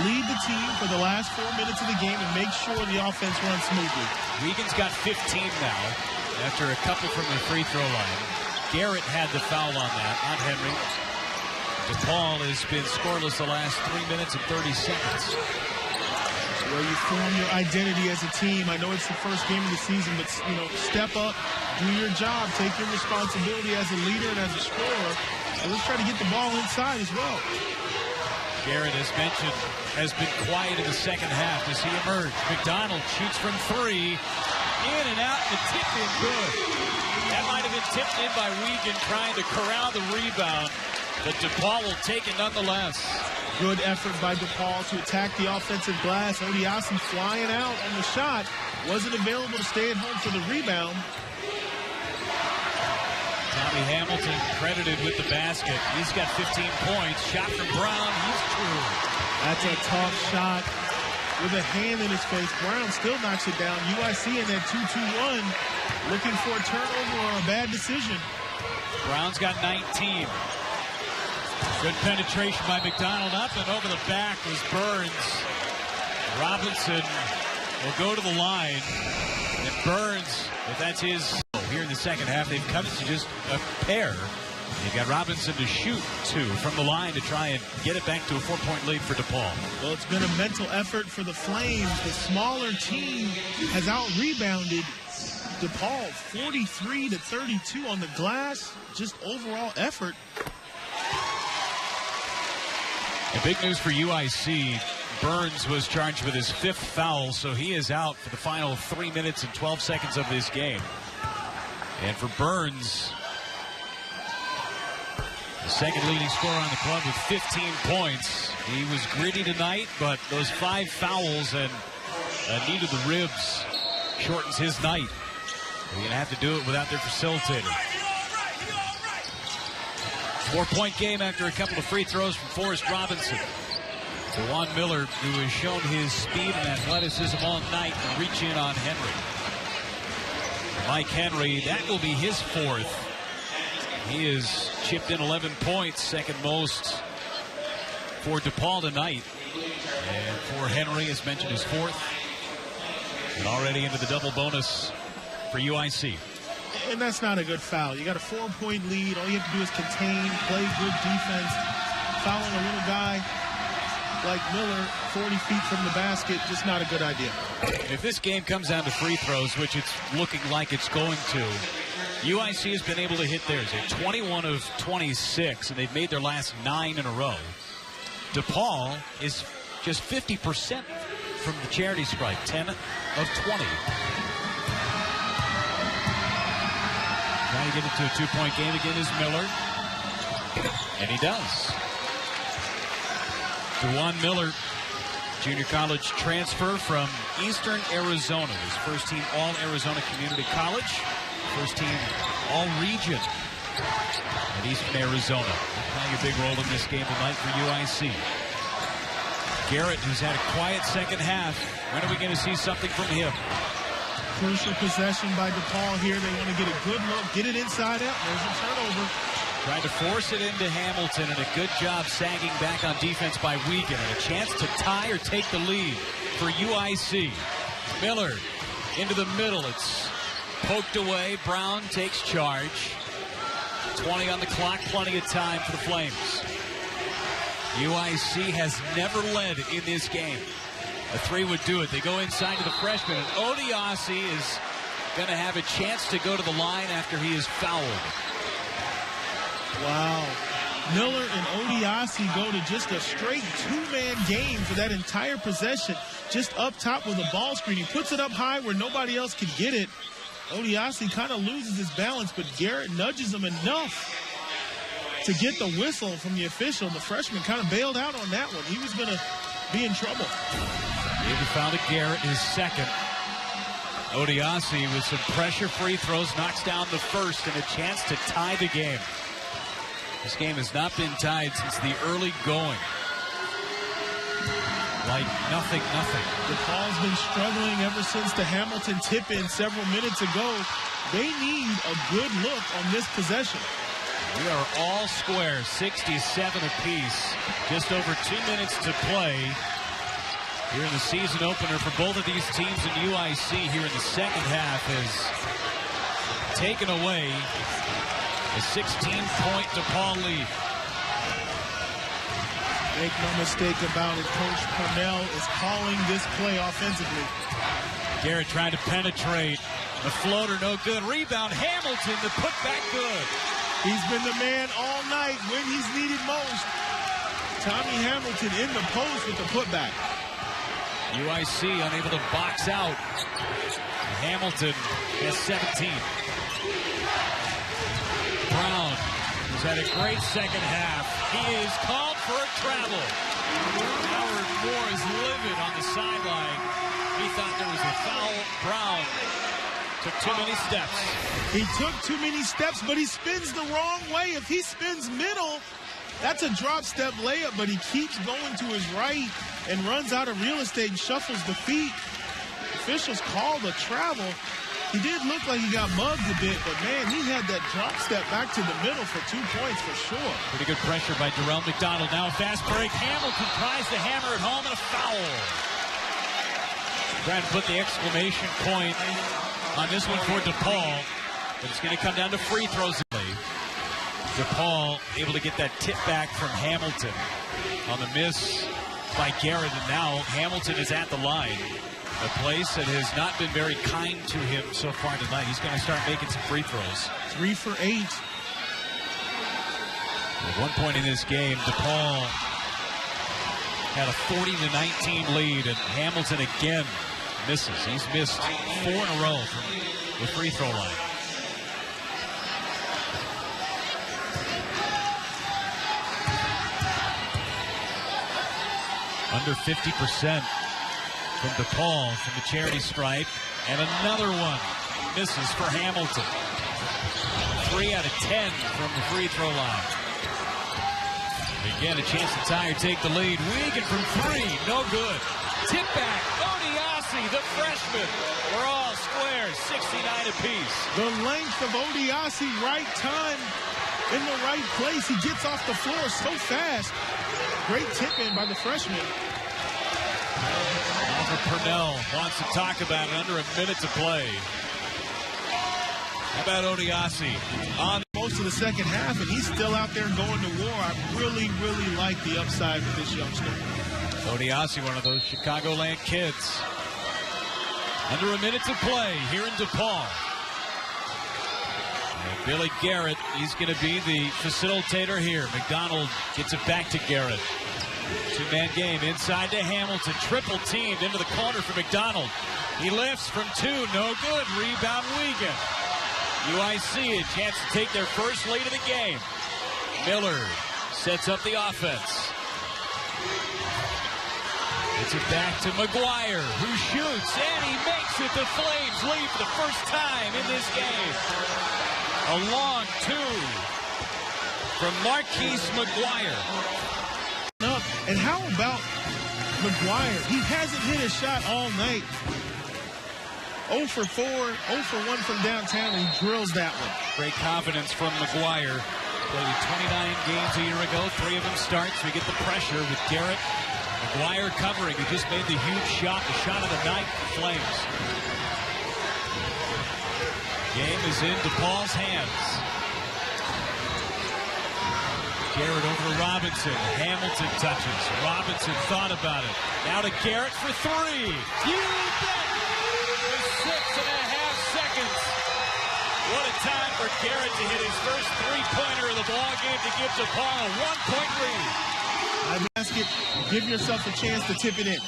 Speaker 2: lead the team for the last 4 minutes of the game, and make sure the offense runs smoothly.
Speaker 1: Wiegand's got 15 now after a couple from the free throw line. Garrett had the foul on that, not Henry. DePaul has been scoreless the last 3 minutes and 30 seconds.
Speaker 2: Where you form your identity as a team. I know it's the first game of the season, but, you know, step up, do your job, take your responsibility as a leader and as a scorer, and let's try to get the ball inside as well.
Speaker 1: Garrett, as mentioned, has been quiet in the second half as he emerged. McDonald shoots from 3, in and out, and tipped in good. That might have been tipped in by Wiegand trying to corral the rebound. But DePaul will take it nonetheless.
Speaker 2: Good effort by DePaul to attack the offensive glass. Odiasi flying out on the shot. Wasn't available to stay at home for the rebound.
Speaker 1: Tommy Hamilton credited with the basket. He's got 15 points. Shot from Brown. He's true.
Speaker 2: That's a tough shot with a hand in his face. Brown still knocks it down. UIC in that 2-2-1 looking for a turnover or a bad decision.
Speaker 1: Brown's got 19. Good penetration by McDonald. Up and over the back was Burns. Robinson will go to the line. And Burns, if that's his, here here in the second half. They've cut it to just a pair. They've got Robinson to shoot 2 from the line to try and get it back to a 4-point lead for DePaul.
Speaker 2: Well, it's been a mental effort for the Flames. The smaller team has out-rebounded DePaul 43-32 on the glass. Just overall effort.
Speaker 1: And big news for UIC. Burns was charged with his 5th foul, so he is out for the final 3 minutes and 12 seconds of this game. And for Burns, the second leading scorer on the club with 15 points. He was gritty tonight, but those 5 fouls and a knee to the ribs shortens his night. They're going to have to do it without their facilitator. 4-point game after a couple of free throws from Forrest Robinson. Dewan Miller, who has shown his speed and athleticism all night, will reach in on Henry. Mike Henry, that will be his 4th. He has chipped in 11 points, second most for DePaul tonight. And for Henry, as mentioned, his 4th. And already into the double bonus for UIC.
Speaker 2: And that's not a good foul. You got a 4-point lead. All you have to do is contain, play good defense. Fouling a little guy like Miller 40 feet from the basket, just not a good idea.
Speaker 1: If this game comes down to free throws, which it's looking like it's going to, UIC has been able to hit theirs. They're 21 of 26, and they've made their last 9 in a row. DePaul is just 50% from the charity stripe, 10 of 20. Trying to get it to a 2-point game again is Miller. And he does. Dewan Miller, junior college transfer from Eastern Arizona. His first team All-Arizona Community College. First team All-Region at Eastern Arizona. Playing a big role in this game tonight for UIC. Garrett, who's had a quiet second half. When are we going to see something from him?
Speaker 2: Crucial possession by DePaul here. They want to get a good look, get it inside out. There's a turnover.
Speaker 1: Trying to force it into Hamilton, and a good job sagging back on defense by Wiegand. And a chance to tie or take the lead for UIC. Miller into the middle. It's poked away. Brown takes charge. 20 on the clock, plenty of time for the Flames. UIC has never led in this game. A 3 would do it. They go inside to the freshman, and Odiasi is going to have a chance to go to the line after he is fouled.
Speaker 2: Wow. Miller and Odiasi go to just a straight 2-man game for that entire possession. Just up top with a ball screen. He puts it up high where nobody else can get it. Odiasi kind of loses his balance, but Garrett nudges him enough to get the whistle from the official. The freshman kind of bailed out on that one. He was going to be in trouble.
Speaker 1: He found a Garrett, his second. Odiasi with some pressure free throws knocks down the first and a chance to tie the game. This game has not been tied since the early going. Like nothing.
Speaker 2: DePaul's been struggling ever since the Hamilton tip-in several minutes ago. They need a good look on this possession.
Speaker 1: We are all square, 67 apiece. Just over 2 minutes to play here in the season opener for both of these teams. And UIC here in the second half has taken away a 16-point DePaul lead.
Speaker 2: Make no mistake about it, Coach Purnell is calling this play offensively.
Speaker 1: Garrett trying to penetrate. The floater no good. Rebound Hamilton, the putback good.
Speaker 2: He's been the man all night when he's needed most. Tommy Hamilton in the post with the putback.
Speaker 1: UIC unable to box out. Hamilton has 17. Brown, who's had a great second half. He is called for a travel. Howard Moore is livid on the sideline. He thought there was a foul. Brown took too many steps.
Speaker 2: He took too many steps, but he spins the wrong way. If he spins middle, that's a drop step layup, but he keeps going to his right and runs out of real estate and shuffles the feet. Officials called a travel. He did look like he got mugged a bit, but man, he had that drop step back to the middle for 2 points for sure.
Speaker 1: Pretty good pressure by Darrell McDonald. Now a fast break. Hamilton tries to hammer it home and a foul. Trying to put the exclamation point on this one for DePaul. But it's going to come down to free throws. DePaul able to get that tip back from Hamilton on the miss by Garrett, and now Hamilton is at the line. A place that has not been very kind to him so far tonight. He's going to start making some free throws.
Speaker 2: 3 for 8.
Speaker 1: At one point in this game, DePaul had a 40-19 lead, and Hamilton again misses. He's missed 4 in a row from the free throw line. Under 50% from DePaul from the charity stripe, and another one misses for Hamilton. 3 out of 10 from the free throw line. Again, a chance to tie or take the lead. Wiegand from 3, no good. Tip back, Odiasi, the freshman. We're all square, 69 apiece.
Speaker 2: The length of Odiasi, right time, in the right place. He gets off the floor so fast. Great tip in by the freshman.
Speaker 1: Alfred Purnell wants to talk about it under a minute to play. How about Odiasi on
Speaker 2: most of the second half, and he's still out there going to war. I really, really like the upside with this youngster.
Speaker 1: Odiasi, one of those Chicagoland kids. Under a minute to play here in DePaul. And Billy Garrett, he's going to be the facilitator here. McDonald gets it back to Garrett. Two-man game inside to Hamilton. Triple teamed into the corner for McDonald. He lifts from 2, no good. Rebound Wiegand. UIC a chance to take their first lead of the game. Miller sets up the offense. Gets it back to McGuire, who shoots, and he makes it. The Flames lead for the first time in this game. A long 2 from Marquise McGuire.
Speaker 2: And how about McGuire? He hasn't hit a shot all night. 0 for 4, 0 for 1 from downtown, and he drills that one.
Speaker 1: Great confidence from McGuire. Played 29 games a year ago. 3 of them starts. We get the pressure with Garrett. McGuire covering. He just made the huge shot, the shot of the night for Flames. Game is in DePaul's hands. Garrett over to Robinson. Hamilton touches. Robinson thought about it. Now to Garrett for 3. You bet! With 6.5 seconds. What a time for Garrett to hit his first three-pointer of the ball game to give DePaul a 1-point lead.
Speaker 2: Basket, give yourself a chance to tip it in.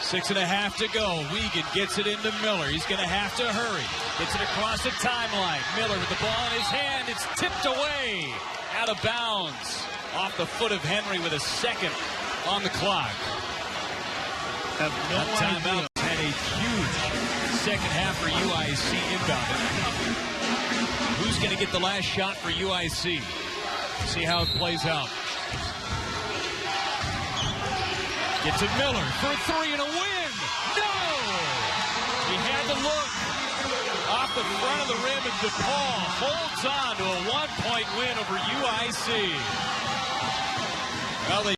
Speaker 1: 6.5 to go. Wiegand gets it into Miller. He's going to have to hurry. Gets it across the timeline. Miller with the ball in his hand. It's tipped away. Out of bounds. Off the foot of Henry with a second on the clock.
Speaker 2: Have no
Speaker 1: timeout. Had a huge second half for UIC inbounding. Who's going to get the last shot for UIC? See how it plays out. Gets it Miller for 3 and a win. No! He had to look off the front of the rim, and DePaul holds on to a 1-point win over UIC. Well, they